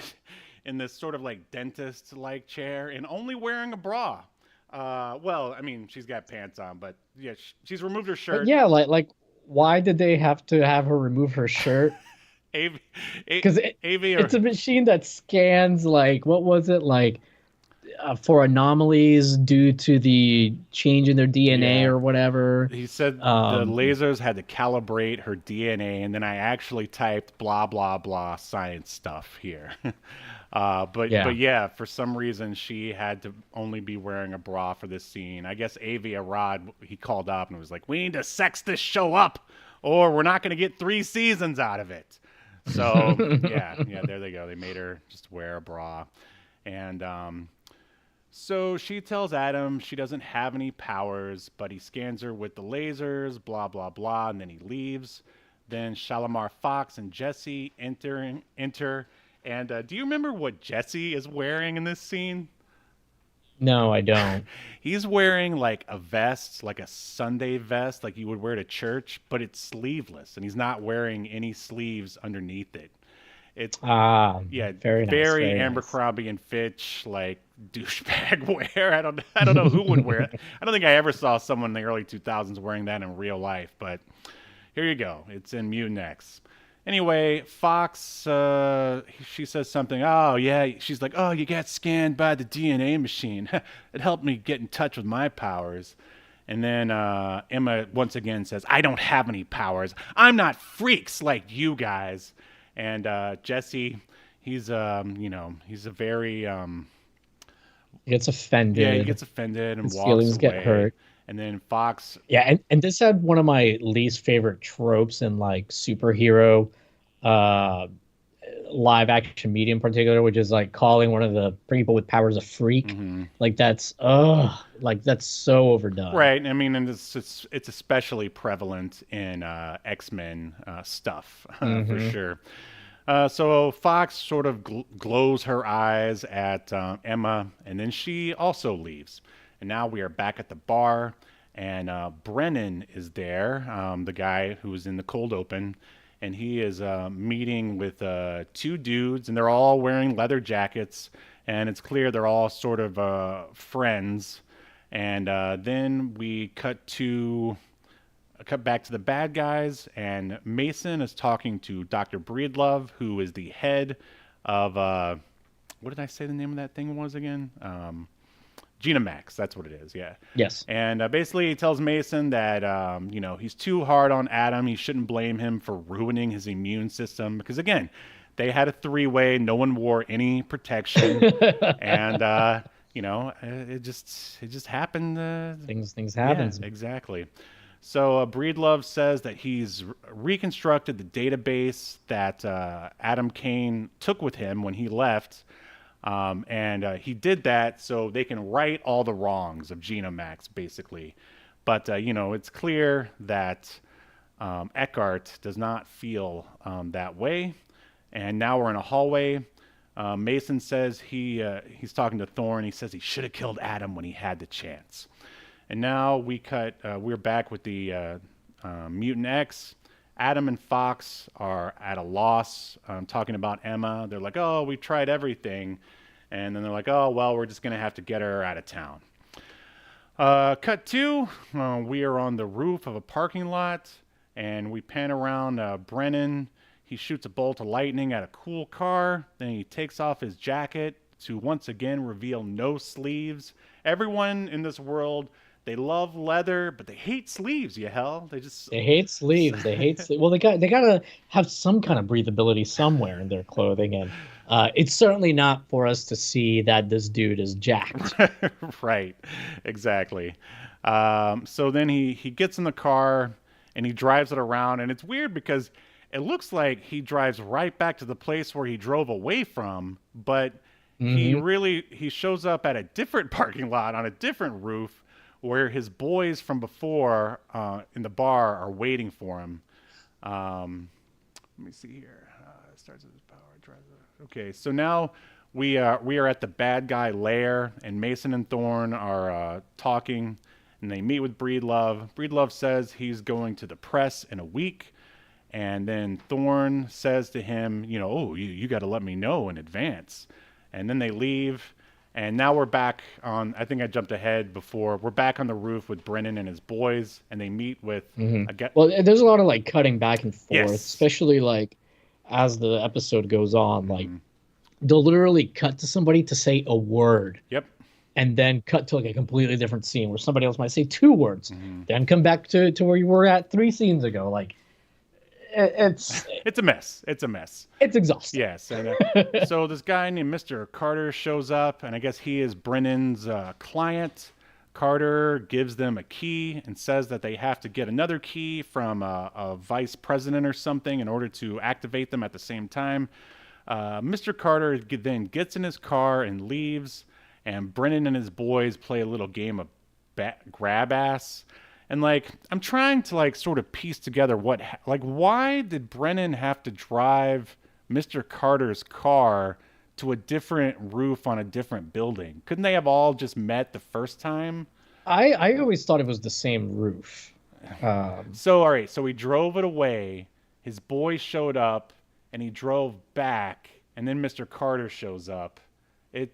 in this sort of like dentist-like chair and only wearing a bra. Well, I mean, she's got pants on, but yeah, she's removed her shirt. But yeah, like why did they have to have her remove her shirt? Because it's a machine that scans like what was it like for anomalies due to the change in their DNA or whatever. He said the lasers had to calibrate her DNA, and then I actually typed blah blah blah science stuff here. But yeah, for some reason she had to only be wearing a bra for this scene. I guess Avi Arad, he called up and was like, "We need to sex this show up, or we're not going to get 3 seasons out of it." So yeah, there they go. They made her just wear a bra, and so she tells Adam she doesn't have any powers, but he scans her with the lasers, blah blah blah, and then he leaves. Then Shalimar Fox and Jesse enter. And do you remember what Jesse is wearing in this scene? No, I don't. He's wearing like a vest, like a Sunday vest, like you would wear to church, but it's sleeveless, and he's not wearing any sleeves underneath it. It's very Abercrombie and Fitch, like douchebag wear. I don't know who would wear it. I don't think I ever saw someone in the early 2000s wearing that in real life, but here you go. It's in Mutant-X. Anyway, Fox, she says something. Oh, yeah. She's like, oh, you got scanned by the DNA machine. It helped me get in touch with my powers. And then Emma once again says, I don't have any powers. I'm not freaks like you guys. And Jesse, he's a very... he gets offended. Yeah, he gets offended and his walks feelings away. Get hurt. And then Fox... Yeah, and this had one of my least favorite tropes in like superhero live action media in particular, which is like calling one of the people with powers a freak. Mm-hmm. Like that's so overdone. Right. I mean, and it's especially prevalent in X-Men stuff for sure. So Fox sort of glows her eyes at Emma, and then she also leaves. And now we are back at the bar, and Brennan is there, the guy who was in the cold open, and he is meeting with 2 dudes, and they're all wearing leather jackets, and it's clear they're all sort of friends. And then we cut back to the bad guys, and Mason is talking to Dr. Breedlove, who is the head of what did I say the name of that thing was again? Genomax, that's what it is, yeah. Yes. And basically he tells Mason that, he's too hard on Adam. He shouldn't blame him for ruining his immune system. Because, again, they had a 3-way. No one wore any protection. And, it just happened. Things happen. Yeah, exactly. So Breedlove says that he's reconstructed the database that Adam Kane took with him when he left. And he did that so they can right all the wrongs of Genomax, basically. But, it's clear that Eckhart does not feel that way. And now we're in a hallway. Mason says he's talking to Thorne. He says he should have killed Adam when he had the chance. And now we're back with the Mutant-X. Adam and Fox are at a loss talking about Emma. They're like, oh, we tried everything. And then they're like, oh, well, we're just going to have to get her out of town. Cut 2, we are on the roof of a parking lot, and we pan around Brennan. He shoots a bolt of lightning at a cool car. Then he takes off his jacket to once again reveal no sleeves. Everyone in this world They love leather, but they hate sleeves, Yahel. They hate sleeves. They hate sleeves. Well, they gotta have some kind of breathability somewhere in their clothing, and it's certainly not for us to see that this dude is jacked. Right, exactly. So then he gets in the car and he drives it around, and it's weird because it looks like he drives right back to the place where he drove away from, but he shows up at a different parking lot on a different roof where his boys from before in the bar are waiting for him. Let me see here. Starts with his power. Okay, so now we are at the bad guy lair, and Mason and Thorne are talking, and they meet with Breedlove. Breedlove says he's going to the press in a week, and then Thorne says to him, oh, you got to let me know in advance. And then they leave, and now we're back on, I think I jumped ahead before, we're back on the roof with Brennan and his boys, and they meet with... Well, there's a lot of, like, cutting back and forth, Yes. especially, like, as the episode goes on, like, they'll literally cut to somebody to say a word. Yep. And then cut to, like, a completely different scene where somebody else might say 2 words. Then come back to where you were at 3 scenes ago. Like, it's a mess. It's a mess. It's exhausting. Yes. And, so this guy named Mr. Carter shows up, and I guess he is Brennan's client. Carter gives them a key and says that they have to get another key from a vice president or something in order to activate them at the same time. Mr. Carter then gets in his car and leaves, and Brennan and his boys play a little game of grab ass. And, like, I'm trying to, like, sort of piece together why did Brennan have to drive Mr. Carter's car to a different roof on a different building? Couldn't they have all just met the first time? I always thought it was the same roof. So, all right, so he drove it away. His boy showed up, and he drove back, and then Mr. Carter shows up. That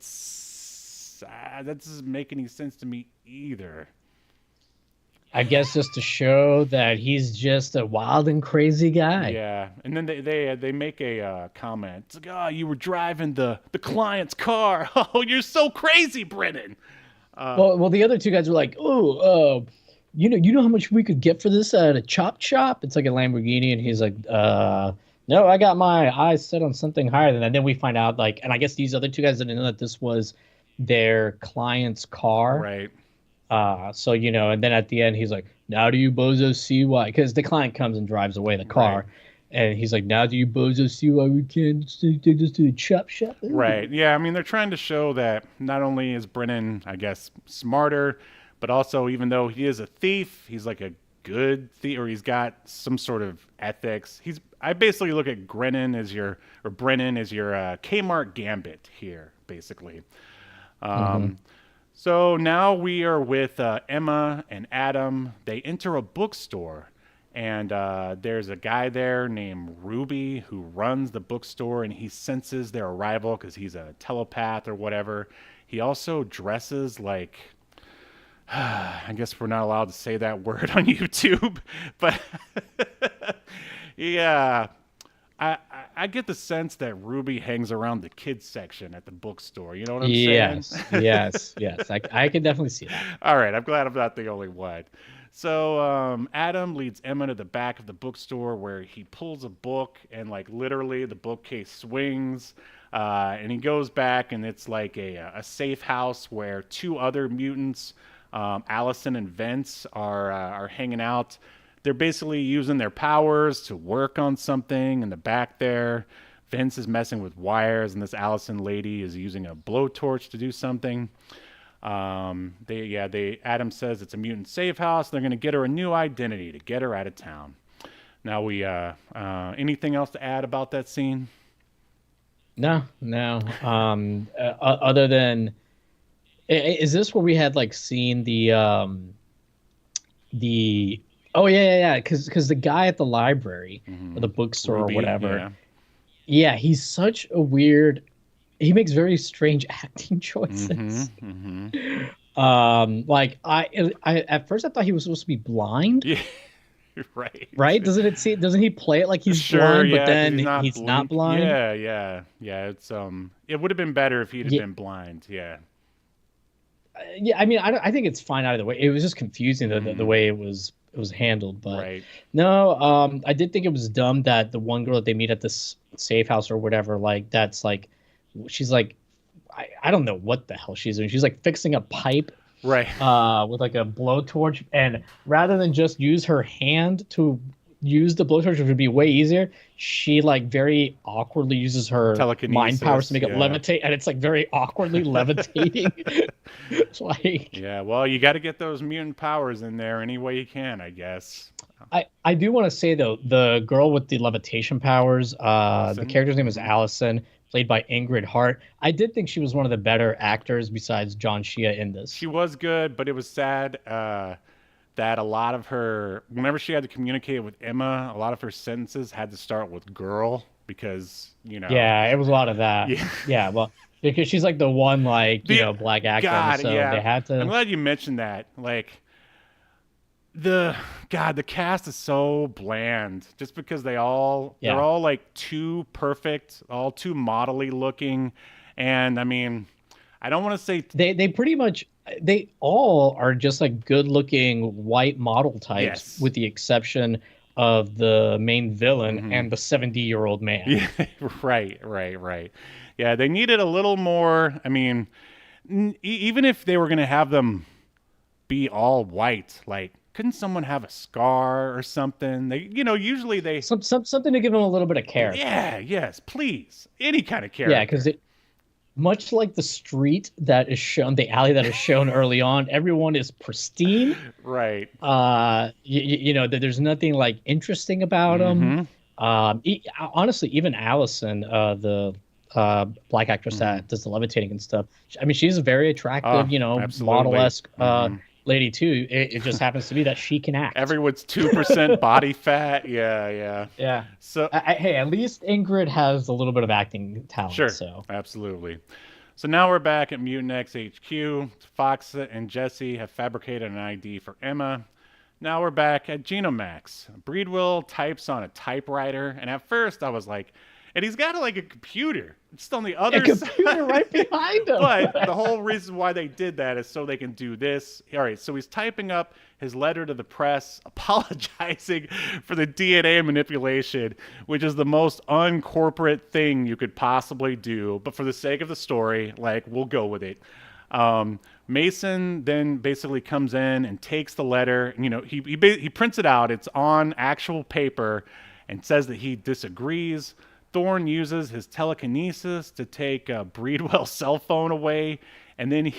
doesn't make any sense to me either. I guess just to show that he's just a wild and crazy guy. Yeah, and then they make a comment. It's like, oh, you were driving the client's car. Oh, you're so crazy, Brennan. Well, the other 2 guys were like, oh, you know how much we could get for this at a chop shop? It's like a Lamborghini, and he's like, no, I got my eyes set on something higher than that. And then we find out, like, and I guess these other 2 guys didn't know that this was their client's car. Right. So, and then at the end, he's like, now do you bozos see why? Because the client comes and drives away the car. Right. And he's like, now do you bozos see why we can't take this to the chop shop? Right. Yeah, I mean, they're trying to show that not only is Brennan, I guess, smarter, but also even though he is a thief, he's like a good thief, or he's got some sort of ethics. I basically look at Brennan as your Kmart Gambit here, basically. So now we are with Emma and Adam. They enter a bookstore, and there's a guy there named Ruby who runs the bookstore, and he senses their arrival because he's a telepath or whatever. He also dresses like... I guess we're not allowed to say that word on YouTube, but yeah, I get the sense that Ruby hangs around the kids section at the bookstore. You know what I'm saying? Yes. I can definitely see that. All right, I'm glad I'm not the only one. So Adam leads Emma to the back of the bookstore where he pulls a book, and like literally the bookcase swings. And he goes back, and it's like a safe house where 2 other mutants, Allison and Vince, are hanging out. They're basically using their powers to work on something in the back there. Vince is messing with wires, and this Allison lady is using a blowtorch to do something. Adam says it's a mutant safe house. They're going to get her a new identity to get her out of town. Now anything else to add about that scene? No. Other than, is this where we had like seen the oh yeah, because the guy at the library or the bookstore Ruby, or whatever, yeah, he's such a weird. He makes very strange acting choices. Like I at first I thought he was supposed to be blind. Yeah. Right? Doesn't he play it like he's blind, but then he's not blind? Yeah. It's it would have been better if he'd have been blind. Yeah. Yeah, I mean, I think it's fine either way. It was just confusing the way it was handled. But Right. no, I did think it was dumb that the one girl that they meet at this safe house or whatever, like that's like, she's like, I don't know what the hell she's doing. She's like fixing a pipe Right. with like a blowtorch, and rather than just use her hand to use the blowtorch, which would be way easier, she like very awkwardly uses her mind powers to make it levitate, and it's like very awkwardly levitating. It's like, Yeah, well, you got to get those mutant powers in there any way you can, I guess. I do want to say though, the girl with the levitation powers, the Allison? character's name is Allison, played by Ingrid Hart. I did think she was one of the better actors besides John Shea in this. She was good, but it was sad that a lot of her, whenever she had to communicate with Emma, a lot of her sentences had to start with girl because, Yeah, it was a lot of that. Yeah. Yeah, well, because she's like the one like, black actor, God, so yeah. they had to. I'm glad you mentioned that. Like, the cast is so bland just because they're all like too perfect, all too modelly looking. And I mean, I don't want to say They pretty much, they all are just like good looking white model types, Yes. with the exception of the main villain and the 70-year-old man. Yeah, right. Yeah, they needed a little more. I mean, even if they were going to have them be all white, like, couldn't someone have a scar or something? They, usually they. Something to give them a little bit of character. Yeah, yes, please. Any kind of character. Yeah, because much like the street that is shown, the alley that is shown early on, everyone is pristine. Right. There's nothing like interesting about them. Honestly, even Allison, the black actress that does the levitating and stuff, I mean, she's a very attractive, absolutely. model-esque lady too. It just happens to be that she can act. Everyone's 2% body fat. Yeah. So hey, at least Ingrid has a little bit of acting talent. sure, So absolutely. So now we're back at Mutant-X HQ. Fox and Jesse have fabricated an ID for Emma. Now we're back at Genomax. Breedwell types on a typewriter, and at first I was like, and he's got like a computer just on the other a computer right behind him. But the whole reason why they did that is so they can do this. All right, so he's typing up his letter to the press, apologizing for the DNA manipulation, which is the most uncorporate thing you could possibly do. But for the sake of the story, like, we'll go with it. Mason then basically comes in and takes the letter. He prints it out. It's on actual paper and says that he disagrees. Thorne uses his telekinesis to take Breedwell's cell phone away, and then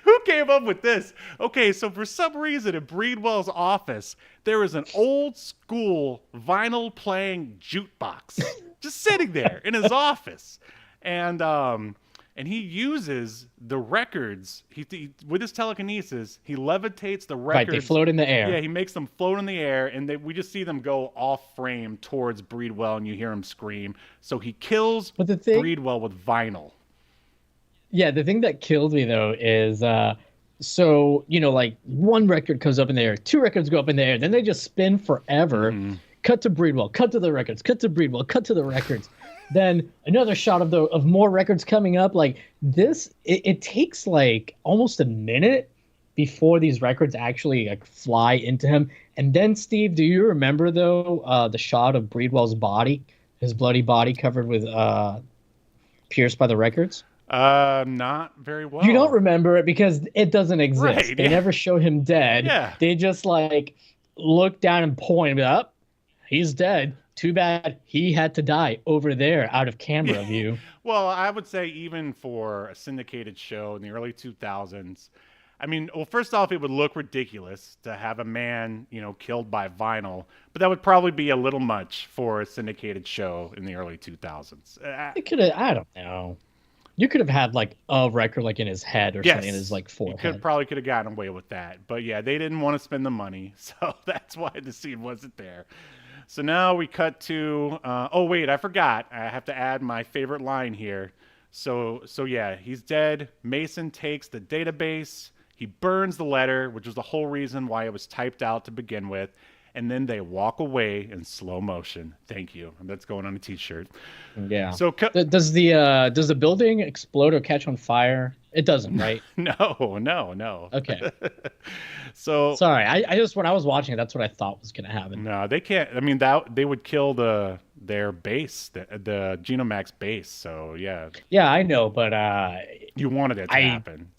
who came up with this? Okay, so for some reason in Breedwell's office, there is an old school vinyl playing jukebox just sitting there in his office, and he uses the records. He with his telekinesis, he levitates the records. Right, they float in the air. Yeah, he makes them float in the air, and we just see them go off frame towards Breedwell, and you hear him scream. So he kills Breedwell with vinyl. Yeah, the thing that killed me though is like one record comes up in the air, two records go up in the air, then they just spin forever. Cut to Breedwell, cut to the records, cut to Breedwell, cut to the records. Then another shot of more records coming up. Like this, it takes like almost a minute before these records actually like fly into him. And then, Steve, do you remember though the shot of Breedwell's body, his bloody body covered with pierced by the records? Not very well. You don't remember it because it doesn't exist. Right, They never show him dead. Yeah. They just like look down and point up. He's dead. Too bad he had to die over there out of camera view. Well, I would say even for a syndicated show in the early 2000s, I mean, well, first off, it would look ridiculous to have a man, killed by vinyl, but that would probably be a little much for a syndicated show in the early 2000s. It could have, I don't know. You could have had like a record like in his head or something in his like forehead. You probably could have gotten away with that. But yeah, they didn't want to spend the money, so that's why the scene wasn't there. So now we cut to, oh wait, I forgot. I have to add my favorite line here. So yeah, he's dead. Mason takes the database. He burns the letter, which was the whole reason why it was typed out to begin with. And then they walk away in slow motion. Thank you. And that's going on a t-shirt. Yeah. So does the building explode or catch on fire It doesn't, right? No. Okay. So Sorry. I just when I was watching it, that's what I thought was gonna happen. no, they can't. I mean, that they would kill their base, the Genomax base. So yeah, Yeah, I know, but you wanted it to I happen.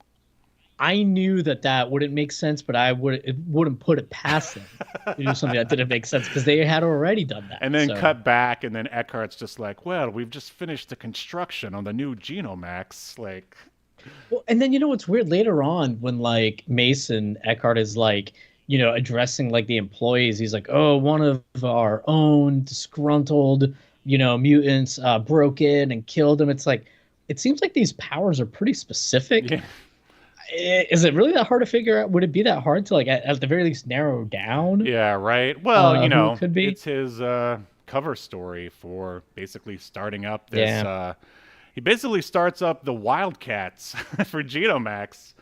I knew that wouldn't make sense, but it wouldn't put it past them to do something that didn't make sense because they had already done that. And then So cut back, and then Eckhart's just like, well, we've just finished the construction on the new Genomax. Like, well, and then you know what's weird later on when like Mason Eckhart is like, addressing like the employees, he's like, oh, one of our own disgruntled, mutants broke in and killed him. It's like it seems like these powers are pretty specific. yeah, Is it really that hard to figure out? Would it be that hard to like at the very least narrow down yeah, right. Well, who it could be? it's his cover story for basically starting up this. Yeah. He basically starts up the Wildcats for Genomax.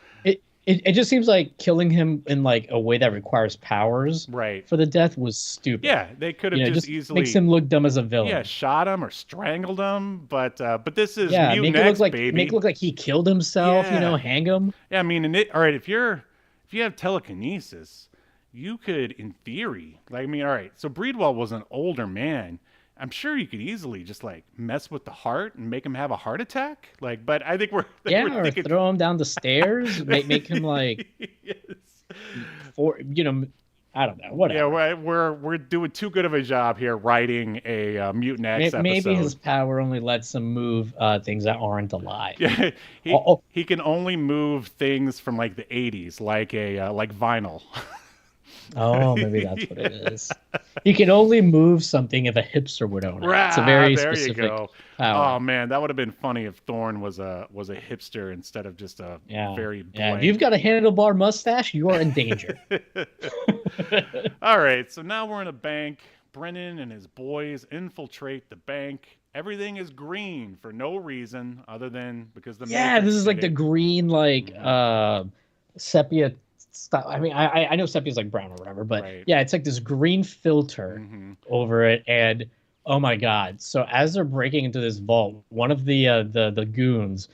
It just seems like killing him in like a way that requires powers Right. for the death was stupid. Yeah, they could have It just just easily makes him look dumb as a villain. yeah, shot him or strangled him, but this is Yeah, Mutant-X, baby. make it look like he killed himself. Yeah. Hang him. Yeah, I mean, all right, if you have telekinesis, you could, in theory, like, I mean, all right, so Breedwell was an older man. I'm sure you could easily just like mess with the heart and make him have a heart attack. Like, but I think we're Yeah, we're or thinking, throw him down the stairs. Make him like yes. I don't know, Yeah, whatever. we're doing too good of a job here writing a Mutant-X episode. Maybe his power only lets him move things that aren't alive. Yeah, Oh, he can only move things from like the 80s, like like vinyl. oh, maybe that's what it is. He can only move something if a hipster would own it. It's a very there specific you go. power. Oh man, that would have been funny if Thorn was a hipster instead of just a very Yeah. If blank. you've got a handlebar mustache, you are in danger. All right, so now we're in a bank. Brennan and his boys infiltrate the bank. Everything is green for no reason other than because the Yeah, Matrix this is did like the it. green, like sepia style. I mean, I know sepia's like brown or whatever, but Right. yeah, it's like this green filter over it, and oh my god! So as they're breaking into this vault, one of the goons,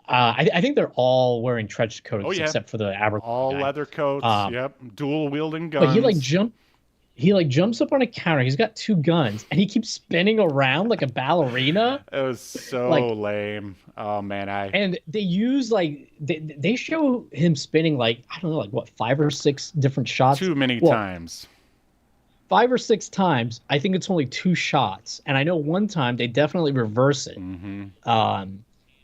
I think they're all wearing trench coats Oh, yeah. except for the Abercrombie All guy. leather coats. Um, Yep, dual wielding guns. But he jumps up on a counter. He's got two guns, and he keeps spinning around like a ballerina. It was so like- lame. Oh man, And they use like they show him spinning like I don't know, like what 5 or 6 different shots. too many Well, times. 5 or 6 times. I think it's only 2 shots, and I know one time they definitely reverse it.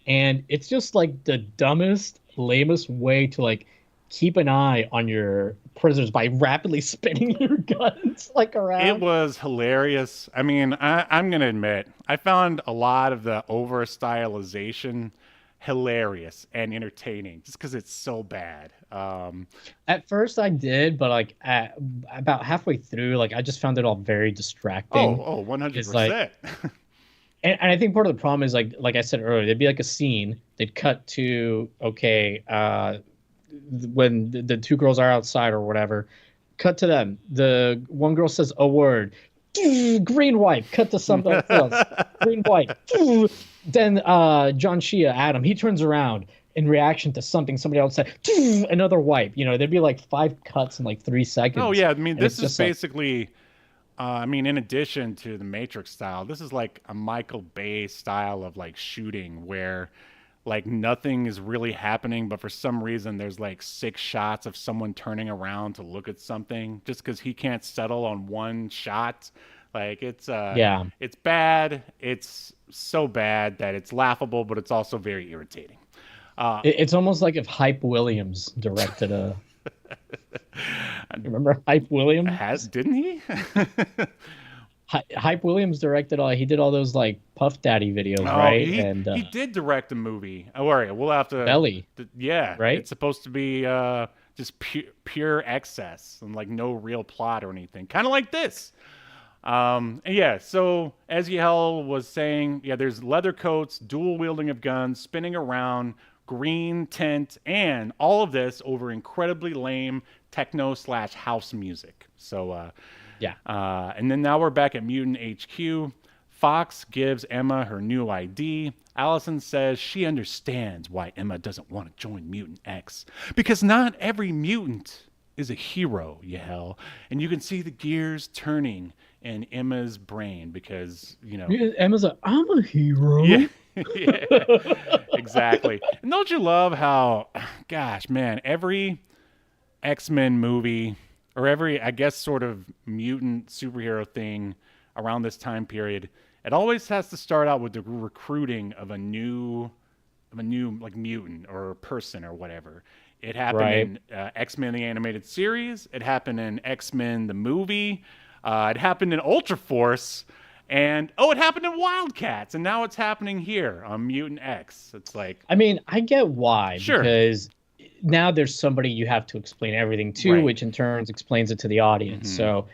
And it's just like the dumbest, lamest way to like keep an eye on your prisoners by rapidly spinning your guns like around. It was hilarious. I mean, I'm going to admit, I found a lot of the over stylization hilarious and entertaining just because it's so bad. At first I did, but like about halfway through, like I just found it all very distracting. Oh, 100%. It's like- And I think part of the problem is like I said earlier, there'd be like a scene, they'd cut to when the 2 girls are outside or whatever, cut to them. The one girl says a word, green white. Cut to something else, green white. Then John Shea, Adam, he turns around in reaction to something somebody else said, another wipe. There'd be like 5 cuts in like 3 seconds. Oh, yeah. I mean, And this it's is just like- basically, in addition to the Matrix style, this is like a Michael Bay style of like shooting where like nothing is really happening, but for some reason there's like 6 shots of someone turning around to look at something just because he can't settle on one shot. Like it's it's bad. It's so bad that it's laughable, but it's also very irritating. It's almost like if Hype Williams directed a. You remember Hype Williams? Didn't he? Hype Williams directed he did all those like Puff Daddy videos, right? He did direct a movie. Oh, all right, we'll have to. Belly. Yeah, right. It's supposed to be just pure excess and like no real plot or anything. Kind of like this. And yeah, so as Yahel was saying, yeah, there's leather coats, dual wielding of guns, spinning around, green tent, and all of this over incredibly lame techno/house music. So yeah. And then now we're back at Mutant HQ. Fox gives Emma her new ID. Allison says she understands why Emma doesn't want to join Mutant-X. Because not every mutant is a hero, Yahel. And you can see the gears turning in Emma's brain because, Yeah, Emma's like, I'm a hero. Yeah, yeah, exactly. And don't you love how, gosh, man, every X-Men movie or every, I guess, sort of mutant superhero thing around this time period, it always has to start out with the recruiting of a new like mutant or person or whatever. It happened in X-Men the animated series. It happened in X-Men the movie. It happened in Ultra Force. And, it happened in Wildcats, and now it's happening here on Mutant-X. It's like... I mean, I get why. Sure. Because now there's somebody you have to explain everything to, Right. which in turn explains it to the audience. So,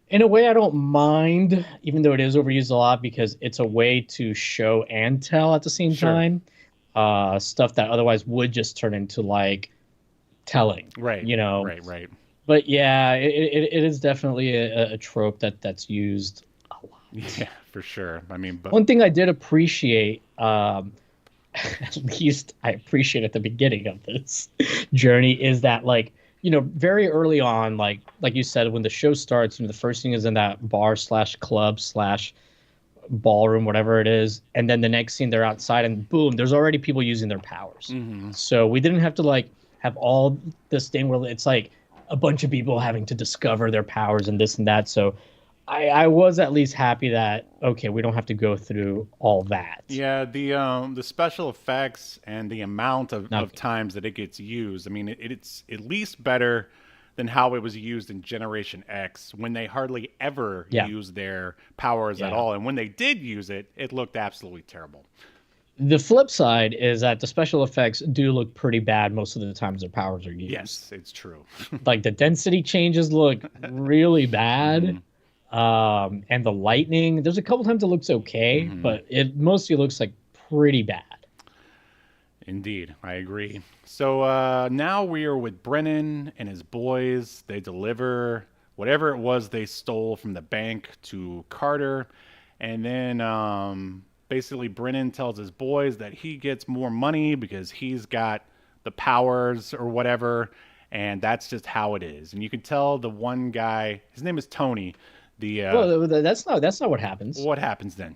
in a way, I don't mind, even though it is overused a lot, because it's a way to show and tell at the same Sure. time. Stuff that otherwise would just turn into, like, telling. Right. Right. But, yeah, it is definitely a trope that's used a lot. Yeah, for sure. I mean, but One thing I did appreciate, at least I appreciate at the beginning of this journey, is that, like, very early on, like you said, when the show starts, the first thing is in that bar / club / ballroom, whatever it is, and then the next scene they're outside, and boom, there's already people using their powers. So we didn't have to like have all this thing where it's like a bunch of people having to discover their powers and this and that. So I was at least happy that, okay, we don't have to go through all that. yeah, the special effects and the amount of Not- times that it gets used. I mean, it's at least better than how it was used in Generation X, when they hardly ever Yeah. used their powers at Yeah. all. And when they did use it, it looked absolutely terrible. The flip side is that the special effects do look pretty bad most of the times their powers are used. Yes, it's true. Like the density changes look really bad. And the lightning, there's a couple times it looks okay, but it mostly looks like pretty bad. Indeed, I agree. So now we are with Brennan and his boys. They deliver whatever it was they stole from the bank to Carter. And then basically Brennan tells his boys that he gets more money because he's got the powers or whatever. And that's just how it is. And you can tell the one guy, his name is Tony. Well, that's not what happens. What happens then?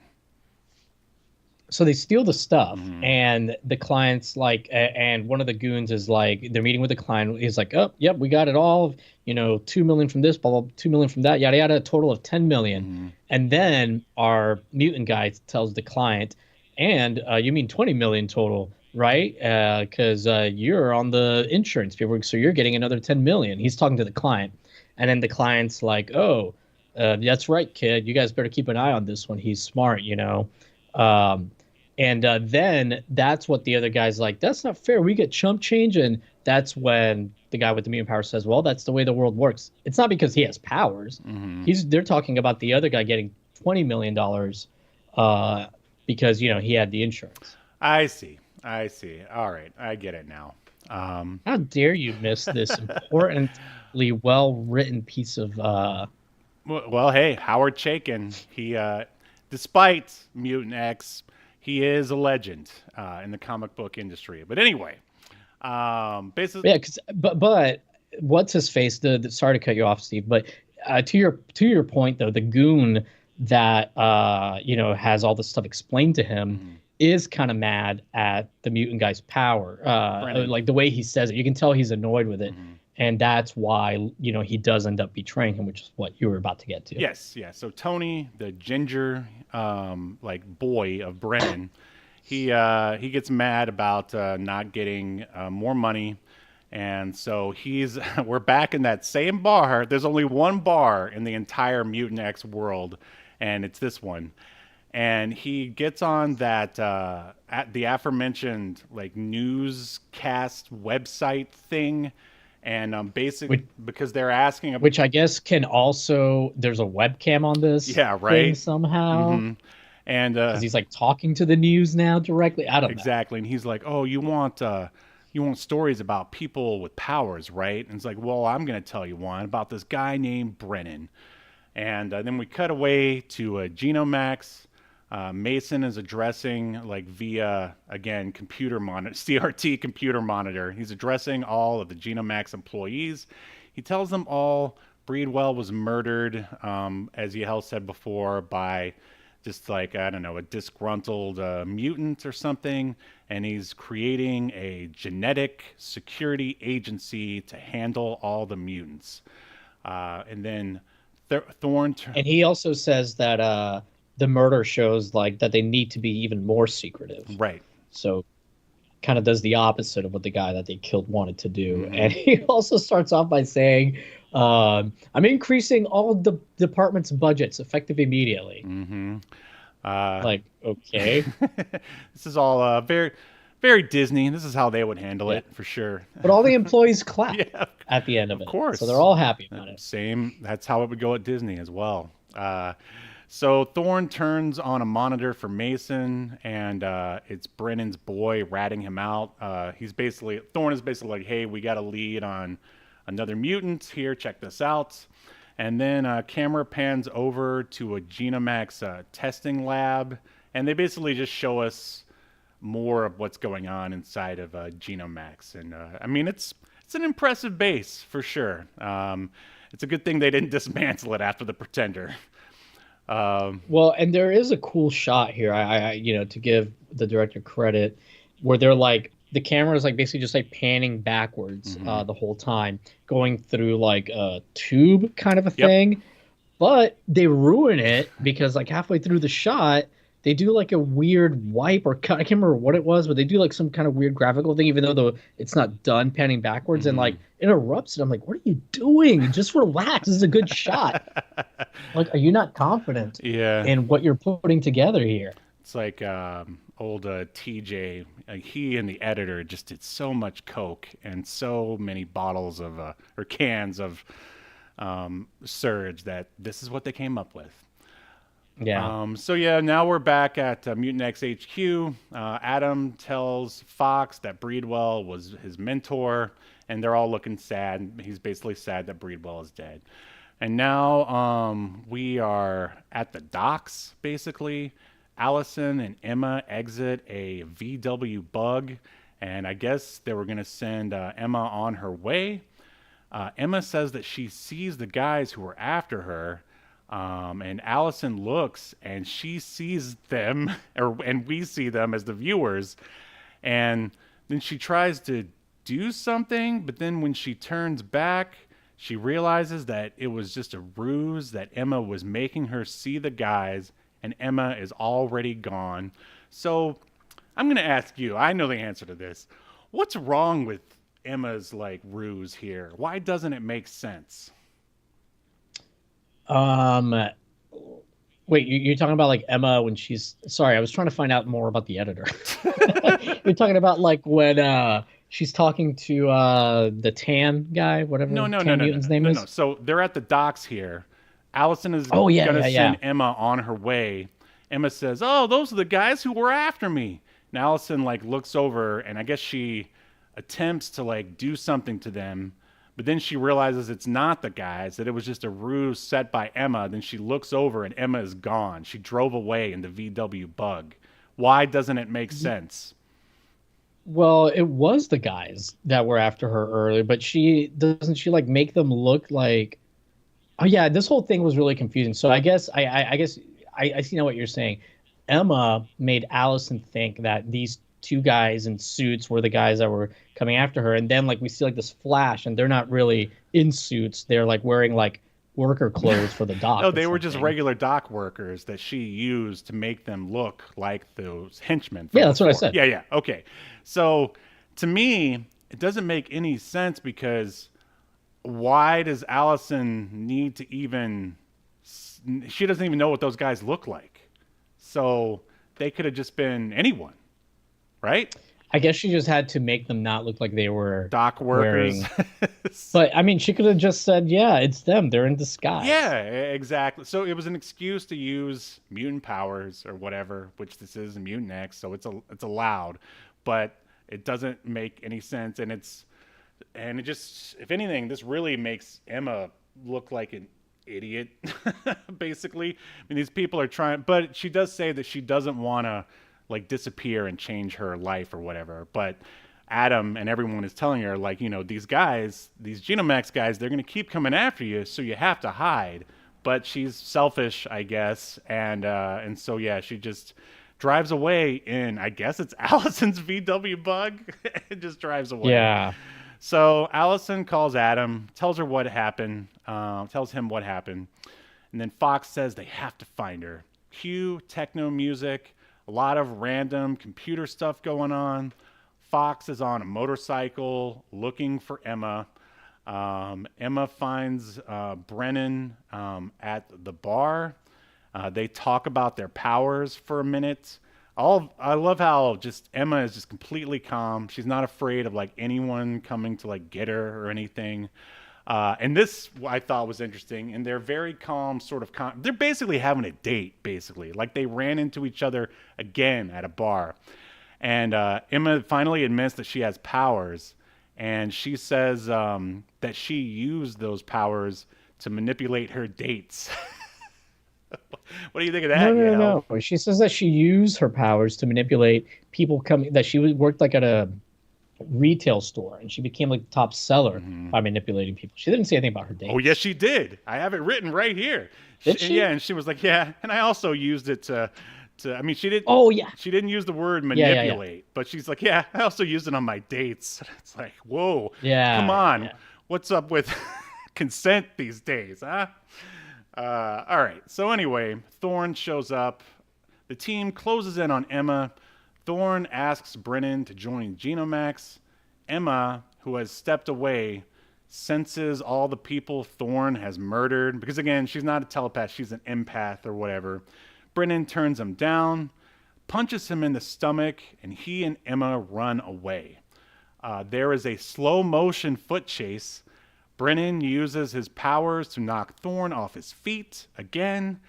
So they steal the stuff, and the client's like, and one of the goons is like, they're meeting with the client. He's like, oh, yep, we got it all. 2 million from this, blah, blah, 2 million from that, yada, yada, a total of 10 million. And then our mutant guy tells the client, and you mean 20 million total, right? Because you're on the insurance paperwork, so you're getting another 10 million. He's talking to the client. And then the client's like, oh, that's right, kid. You guys better keep an eye on this one. He's smart, And then that's what the other guy's like, that's not fair. We get chump change. And that's when the guy with the mutant power says, well, that's the way the world works. It's not because he has powers. They're talking about the other guy getting $20 million because, he had the insurance. I see. All right. I get it now. How dare you miss this importantly well-written piece of... Well, hey, Howard Chaykin, he, despite Mutant-X, he is a legend in the comic book industry. But anyway, basically, yeah, but what's his face? Sorry to cut you off, Steve. But to your point, though, the goon that has all this stuff explained to him is kind of mad at the mutant guy's power, like the way he says it. You can tell he's annoyed with it. And that's why, he does end up betraying him, which is what you were about to get to. Yes, yeah. So Tony, the ginger, boy of Brennan, he gets mad about not getting more money, and so we're back in that same bar. There's only one bar in the entire Mutant-X world, and it's this one. And he gets on that at the aforementioned newscast website thing. And basically, because they're asking about... Which I guess can also... There's a webcam on this thing somehow. And because he's talking to the news now directly. I don't know. Exactly. And he's like, oh, you want stories about people with powers, right? And it's like, well, I'm going to tell you one about this guy named Brennan. And then we cut away to Genomax. Mason is addressing, like, via, again, computer monitor, CRT computer monitor. He's addressing all of the Genomax employees. He tells them all Breedwell was murdered, as Yahel said before, by just, like, I don't know, a disgruntled mutant or something. And he's creating a genetic security agency to handle all the mutants. And then Thorn... And he also says that the murder shows like that they need to be even more secretive. Right. So kind of does the opposite of what the guy that they killed wanted to do. Mm-hmm. And he also starts off by saying, I'm increasing all the department's budgets effective immediately. Mm-hmm. Like, okay. This is all very, very Disney. This is how they would handle it for sure. But all the employees clap at the end of it. Of course. So they're all happy about it. Same. That's how it would go at Disney as well. So Thorn turns on a monitor for Mason, and it's Brennan's boy ratting him out. Thorn is basically like, hey, we got a lead on another mutant here. Check this out. And then camera pans over to a Genomax testing lab, and they basically just show us more of what's going on inside of Genomax. And I mean, it's an impressive base for sure. It's a good thing they didn't dismantle it after the Pretender. Well, and there is a cool shot here. I to give the director credit, where they're like the camera is like basically just like panning backwards the whole time, going through like a tube kind of a thing. But they ruin it because like halfway through the shot, they do like a weird wipe or cut. I can't remember what it was, but they do like some kind of weird graphical thing, even though it's not done panning backwards and like interrupts it. I'm like, what are you doing? Just relax. This is a good shot. Like, are you not confident in what you're putting together here? It's like old TJ. He and the editor just did so much coke and so many bottles of or cans of Surge that this is what they came up with. Yeah. So now we're back at Mutant-X HQ. Adam tells Fox that Breedwell was his mentor, and they're all looking sad. He's basically sad that Breedwell is dead. And now we are at the docks, basically. Allison and Emma exit a VW bug, and I guess they were going to send Emma on her way. Emma says that she sees the guys who were after her, and Allison looks and she sees them, and we see them as the viewers. And then she tries to do something, but then when she turns back, she realizes that it was just a ruse, that Emma was making her see the guys, and Emma is already gone. So I'm going to ask you, I know the answer to this. What's wrong with Emma's like ruse here? Why doesn't it make sense? Wait, you're talking about like Emma when she's... Sorry, I was trying to find out more about the editor. You're talking about like when she's talking to the tan guy, whatever Mutant's name is? No. So they're at the docks here. Allison is going to send Emma on her way. Emma says, "Oh, those are the guys who were after me." And Allison like looks over, and I guess she attempts to like do something to them. But then she realizes it's not the guys, that it was just a ruse set by Emma. Then she looks over and Emma is gone. She drove away in the VW bug. Why doesn't it make sense? Well, it was the guys that were after her earlier, but she like make them look like... Oh yeah, this whole thing was really confusing. So I guess I see now what you're saying. Emma made Allison think that these two guys in suits were the guys that were coming after her, and then like we see like this flash, and they're not really in suits. They're like wearing like worker clothes for the dock. No, they were just regular dock workers that she used to make them look like those henchmen. Yeah, that's what I said. Yeah. Okay. So to me, it doesn't make any sense, because why does Allison need to even... She doesn't even know what those guys look like. So they could have just been anyone, right? I guess she just had to make them not look like they were dock workers. But I mean, she could have just said, yeah, it's them. They're in disguise. Yeah, exactly. So it was an excuse to use mutant powers or whatever, which this is Mutant-X, so it's allowed. But it doesn't make any sense, and it just, if anything, this really makes Emma look like an idiot, basically. I mean, these people are trying, but she does say that she doesn't want to like disappear and change her life or whatever. But Adam and everyone is telling her, like, these guys, these Genomax guys, they're going to keep coming after you, so you have to hide. But she's selfish, I guess, and so yeah, she just drives away in, I guess it's Allison's VW bug. It just drives away. Yeah. So Allison calls Adam, tells him what happened, and then Fox says they have to find her. Cue techno music, a lot of random computer stuff going on. Fox is on a motorcycle looking for Emma. Emma finds Brennan at the bar. They talk about their powers for a minute. I love how just Emma is just completely calm. She's not afraid of like anyone coming to like get her or anything. And this I thought was interesting. And they're very calm, sort of calm. They're basically having a date, basically. Like they ran into each other again at a bar. And Emma finally admits that she has powers. And she says that she used those powers to manipulate her dates. What do you think of that? No. She says that she used her powers to manipulate people coming. That she worked like at a retail store, and she became like the top seller by manipulating people. She didn't say anything about her dates. Oh yes, she did. I have it written right here. Did she? Yeah, and she was like, yeah, and I also used it to. I mean, she didn't. Oh yeah. She didn't use the word manipulate, Yeah. but she's like, yeah, I also used it on my dates. It's like, whoa, Yeah. come on, Yeah. what's up with consent these days, huh? All right. So anyway, Thorne shows up. The team closes in on Emma. Thorne asks Brennan to join Genomax. Emma, who has stepped away, senses all the people Thorne has murdered. Because again, she's not a telepath. She's an empath or whatever. Brennan turns him down, punches him in the stomach, and he and Emma run away. There is a slow motion foot chase. Brennan uses his powers to knock Thorne off his feet again.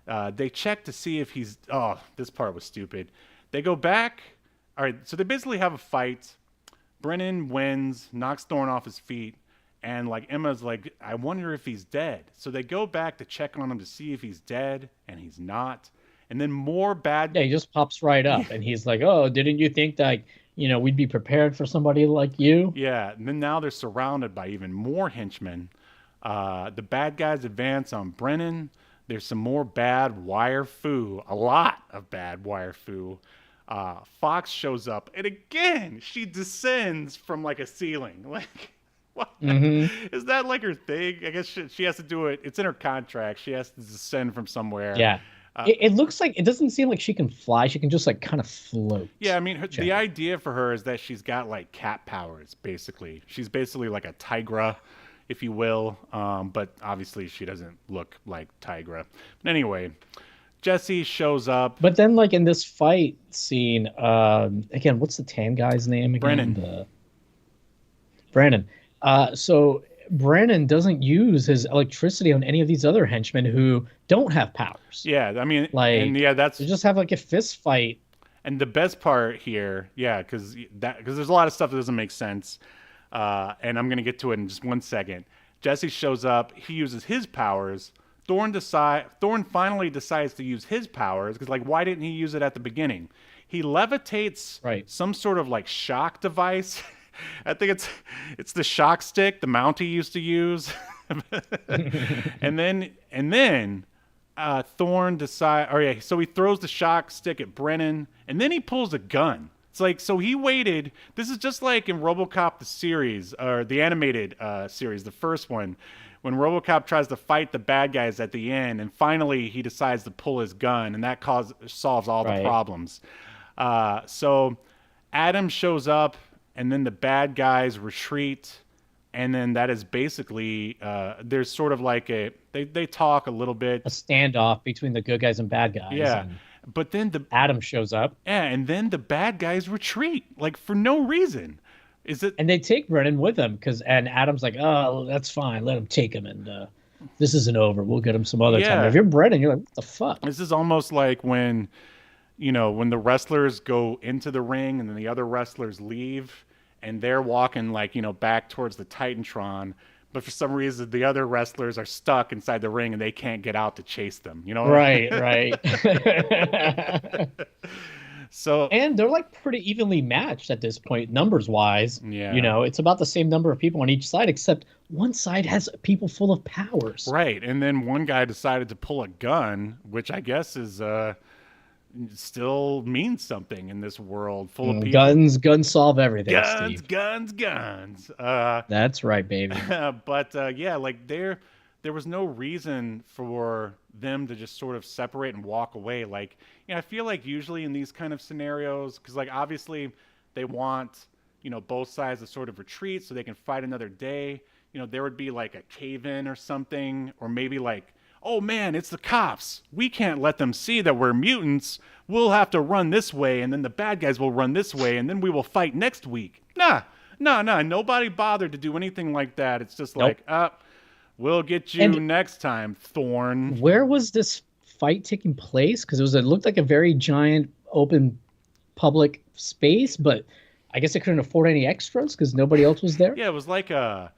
They check to see if he's... Oh, this part was stupid. They go back. All right, so they basically have a fight. Brennan wins, knocks Thorne off his feet. And like Emma's like, I wonder if he's dead. So they go back to check on him to see if he's dead, and he's not. And then more bad... Yeah, he just pops right up, and he's like, oh, didn't you think that... we'd be prepared for somebody like you. Yeah, and then now they're surrounded by even more henchmen. The bad guys advance on Brennan. There's some more bad wire foo. A lot of bad wire foo. Fox shows up, and again, she descends from like a ceiling. Like, what? Is that like her thing? I guess she has to do it. It's in her contract. She has to descend from somewhere. Yeah. It looks like, it doesn't seem like she can fly. She can just like kind of float. Yeah, I mean, the idea for her is that she's got like cat powers, basically. She's basically like a Tigra, if you will. But obviously she doesn't look like Tigra. But anyway, Jesse shows up. But then like in this fight scene, again, what's the tan guy's name again? Brandon. So Brennan doesn't use his electricity on any of these other henchmen who don't have powers. Yeah, I mean, like, and yeah, that's... They just have like a fist fight. And the best part here, yeah, because there's a lot of stuff that doesn't make sense, and I'm going to get to it in just 1 second. Jesse shows up. He uses his powers. Thorne finally decides to use his powers, because, like, why didn't he use it at the beginning? He levitates some sort of, like, shock device. I think it's the shock stick the Mountie used to use. and then Thorne decides, so he throws the shock stick at Brennan, and then he pulls a gun. It's like, so he waited. This is just like in RoboCop the series, or the animated series, the first one, when RoboCop tries to fight the bad guys at the end, and finally he decides to pull his gun, and that solves all the problems. So Adam shows up, and then the bad guys retreat, and then that is basically there's sort of like they talk a little bit, a standoff between the good guys and bad guys. Yeah, but then Adam shows up. Yeah, and then the bad guys retreat like for no reason. And they take Brennan with them and Adam's like, oh, that's fine, let him take him, and this isn't over. We'll get him some other time. And if you're Brennan, you're like, what the fuck? This is almost like when the wrestlers go into the ring and then the other wrestlers leave and they're walking like, back towards the Titantron. but for some reason the other wrestlers are stuck inside the ring and they can't get out to chase them. You know? Right, right. So And they're like pretty evenly matched at this point, numbers wise. yeah. It's about the same number of people on each side, except one side has people full of powers. Right, and then one guy decided to pull a gun, which I guess is still means something in this world full of people. Guns solve everything, Guns, Steve. guns. That's right, baby. But yeah, like there was no reason for them to just sort of separate and walk away. Like, I feel like usually in these kind of scenarios, because like obviously they want both sides to sort of retreat so they can fight another day. There would be like a cave-in or something, or maybe like, oh man, it's the cops. We can't let them see that we're mutants. We'll have to run this way, and then the bad guys will run this way, and then we will fight next week. Nah. Nobody bothered to do anything like that. It's just Nope. like, we'll get you next time, Thorn. Where was this fight taking place? Because it looked like a very giant open public space, but I guess they couldn't afford any extras because nobody else was there. Yeah, it was like an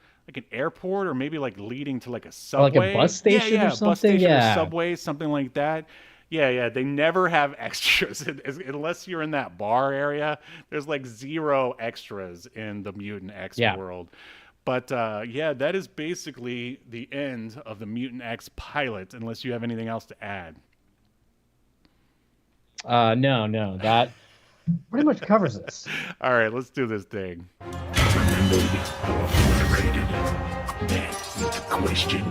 airport, or maybe like leading to like a Or subway. like a bus station or bus something. station Yeah. or subway, something like that. Yeah. They never have extras unless you're in that bar area. There's like zero extras in the Mutant-X world. But yeah, that is basically the end of the Mutant-X pilot, unless you have anything else to add. No, that pretty much covers this. All right, let's do this thing. That's the question.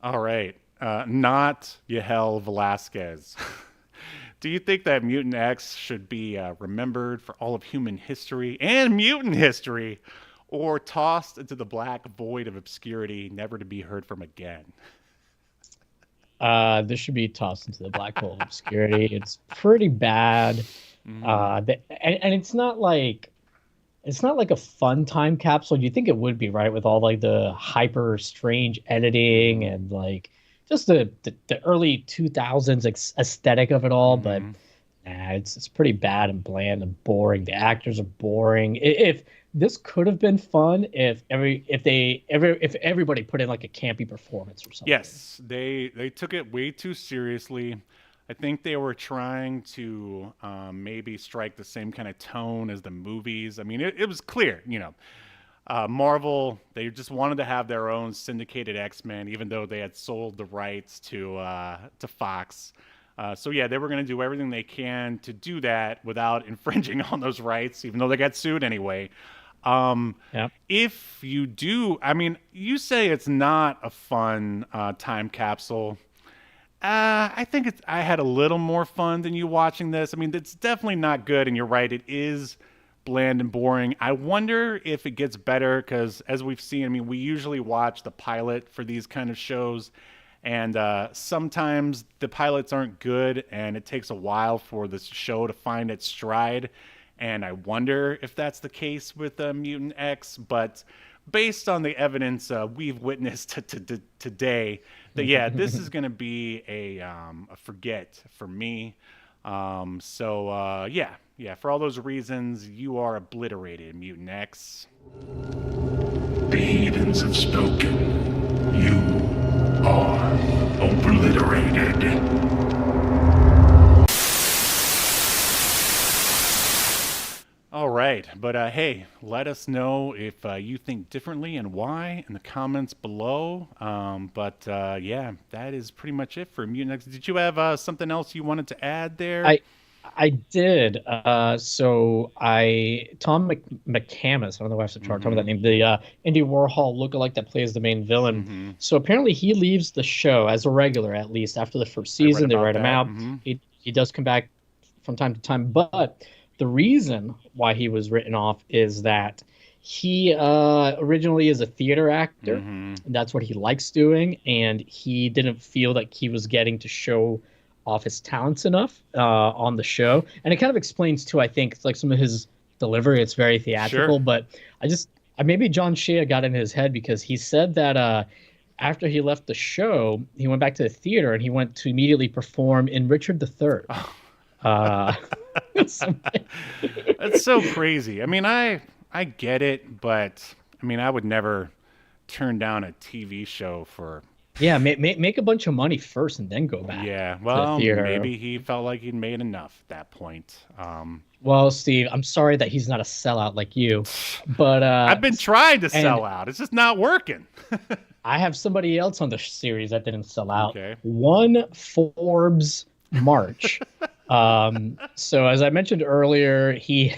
All right, not Yahel Velasquez. Do you think that Mutant-X should be remembered for all of human history and mutant history, or tossed into the black void of obscurity, never to be heard from again? This should be tossed into the black hole of obscurity. It's pretty bad. And it's not like a fun time capsule. You think it would be, right, with all like the hyper strange editing and like just the early 2000s aesthetic of it all, but it's pretty bad and bland and boring. The actors are boring. If this could have been fun if everybody put in like a campy performance or something. Yes, they took it way too seriously. I think they were trying to maybe strike the same kind of tone as the movies. I mean, it was clear, Marvel, they just wanted to have their own syndicated X-Men, even though they had sold the rights to Fox. So yeah, they were going to do everything they can to do that without infringing on those rights, even though they got sued anyway. If you do, I mean, you say it's not a fun time capsule. I think I had a little more fun than you watching this. I mean, it's definitely not good, and you're right, it is bland and boring. I wonder if it gets better, because as we've seen, I mean, we usually watch the pilot for these kind of shows, and sometimes the pilots aren't good, and it takes a while for the show to find its stride. And I wonder if that's the case with Mutant-X, but based on the evidence we've witnessed today, that yeah, this is going to be a forget for me. So yeah, for all those reasons, you are obliterated, Mutant-X. The heathens have spoken. You are obliterated. All right, but hey, let us know if you think differently and why in the comments below. Yeah, that is pretty much it for Mutant-X. Did you have something else you wanted to add there? I did. So Tom McCamus, I don't know why I have to talk about that name, the Andy Warhol lookalike that plays the main villain. So apparently he leaves the show as a regular, at least after the first season. They write him out. He does come back from time to time, but the reason why he was written off is that he originally is a theater actor. And that's what he likes doing, and he didn't feel like he was getting to show off his talents enough on the show. And it kind of explains too, I think, like some of his delivery. It's very theatrical, but maybe John Shea got in his head, because he said that after he left the show, he went back to the theater and he went to immediately perform in Richard III. That's so crazy. I mean, I get it, but I mean, I would never turn down a TV show for. Yeah, make a bunch of money first and then go back. Yeah, to well, the theater. maybe he felt like he'd made enough at that point. Well, Steve, I'm sorry that he's not a sellout like you, but I've been trying to sell out. It's just not working. I have somebody else on the series that didn't sell out. Okay. One Forbes March. So as I mentioned earlier, he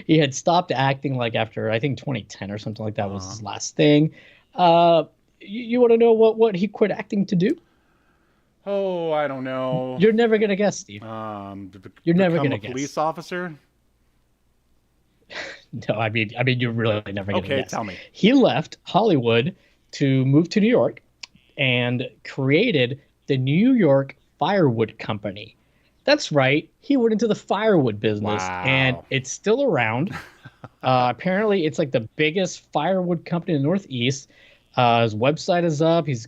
had stopped acting like after I think 2010 or something like that was his last thing. You want to know what he quit acting to do? Oh, I don't know. You're never gonna guess, Steve. You're never gonna guess. Police officer? No, I mean you're really never gonna guess. Okay, tell me. He left Hollywood to move to New York and created the New York Firewood Company. That's right. He went into the firewood business, and it's still around. Apparently, it's like the biggest firewood company in the Northeast. His website is up. He's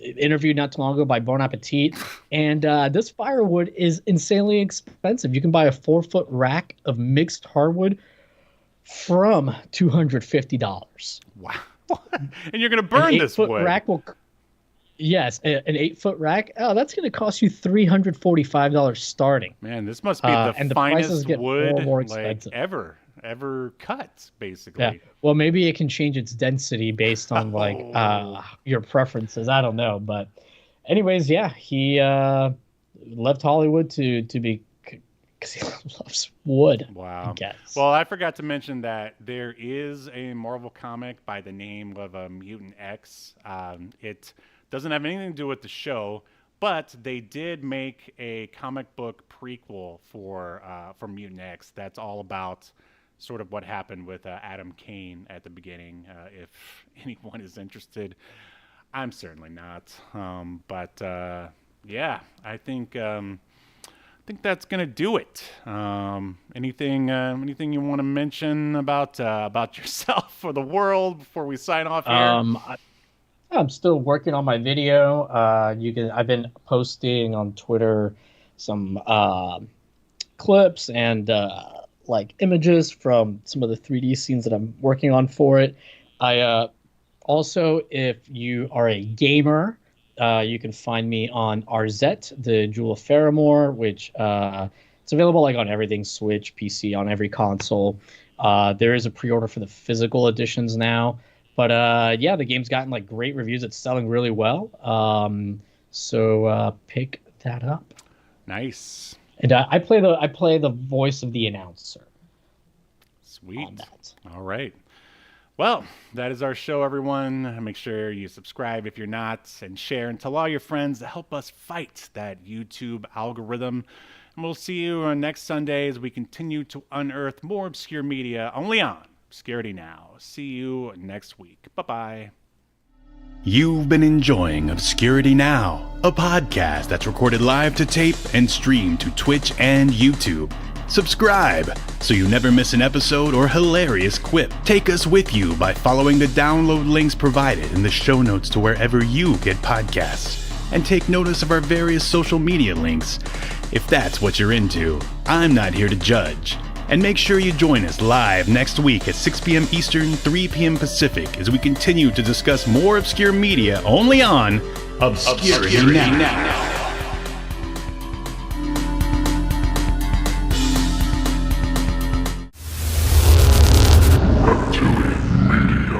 interviewed not too long ago by Bon Appetit, and this firewood is insanely expensive. You can buy a 4-foot rack of mixed hardwood from $250. Wow! And you're gonna burn this wood. Rack will. Yes, an 8-foot rack. Oh, that's going to cost you $345 starting. Man, this must be the finest wood more like ever cut, basically. Yeah. Well, maybe it can change its density based on like your preferences. I don't know, but anyways, yeah, he left Hollywood to be because he loves wood. Wow. I guess. Well, I forgot to mention that there is a Marvel comic by the name of Mutant-X. It doesn't have anything to do with the show, but they did make a comic book prequel for Mutant-X that's all about sort of what happened with Adam Kane at the beginning. If anyone is interested, I'm certainly not. Yeah, I think that's gonna do it. Anything you want to mention about yourself or the world before we sign off here? I'm still working on my video. I've been posting on Twitter some clips and like images from some of the 3D scenes that I'm working on for it. I also, if you are a gamer, you can find me on RZ, the Jewel of Faramore, which it's available like on everything, Switch, PC, on every console. There is a pre-order for the physical editions now. But yeah, the game's gotten like great reviews. It's selling really well. So pick that up. Nice. And I play the voice of the announcer. Sweet. All right. Well, that is our show, everyone. Make sure you subscribe if you're not, and share and tell all your friends to help us fight that YouTube algorithm. And we'll see you next Sunday as we continue to unearth more obscure media only on Obscurity Now. See you next week. Bye-bye. You've been enjoying Obscurity Now, a podcast that's recorded live to tape and streamed to Twitch and YouTube. Subscribe so you never miss an episode or hilarious quip. Take us with you by following the download links provided in the show notes to wherever you get podcasts. And take notice of our various social media links. If that's what you're into, I'm not here to judge. And make sure you join us live next week at 6 p.m. Eastern, 3 p.m. Pacific as we continue to discuss more obscure media only on Obscurity Now.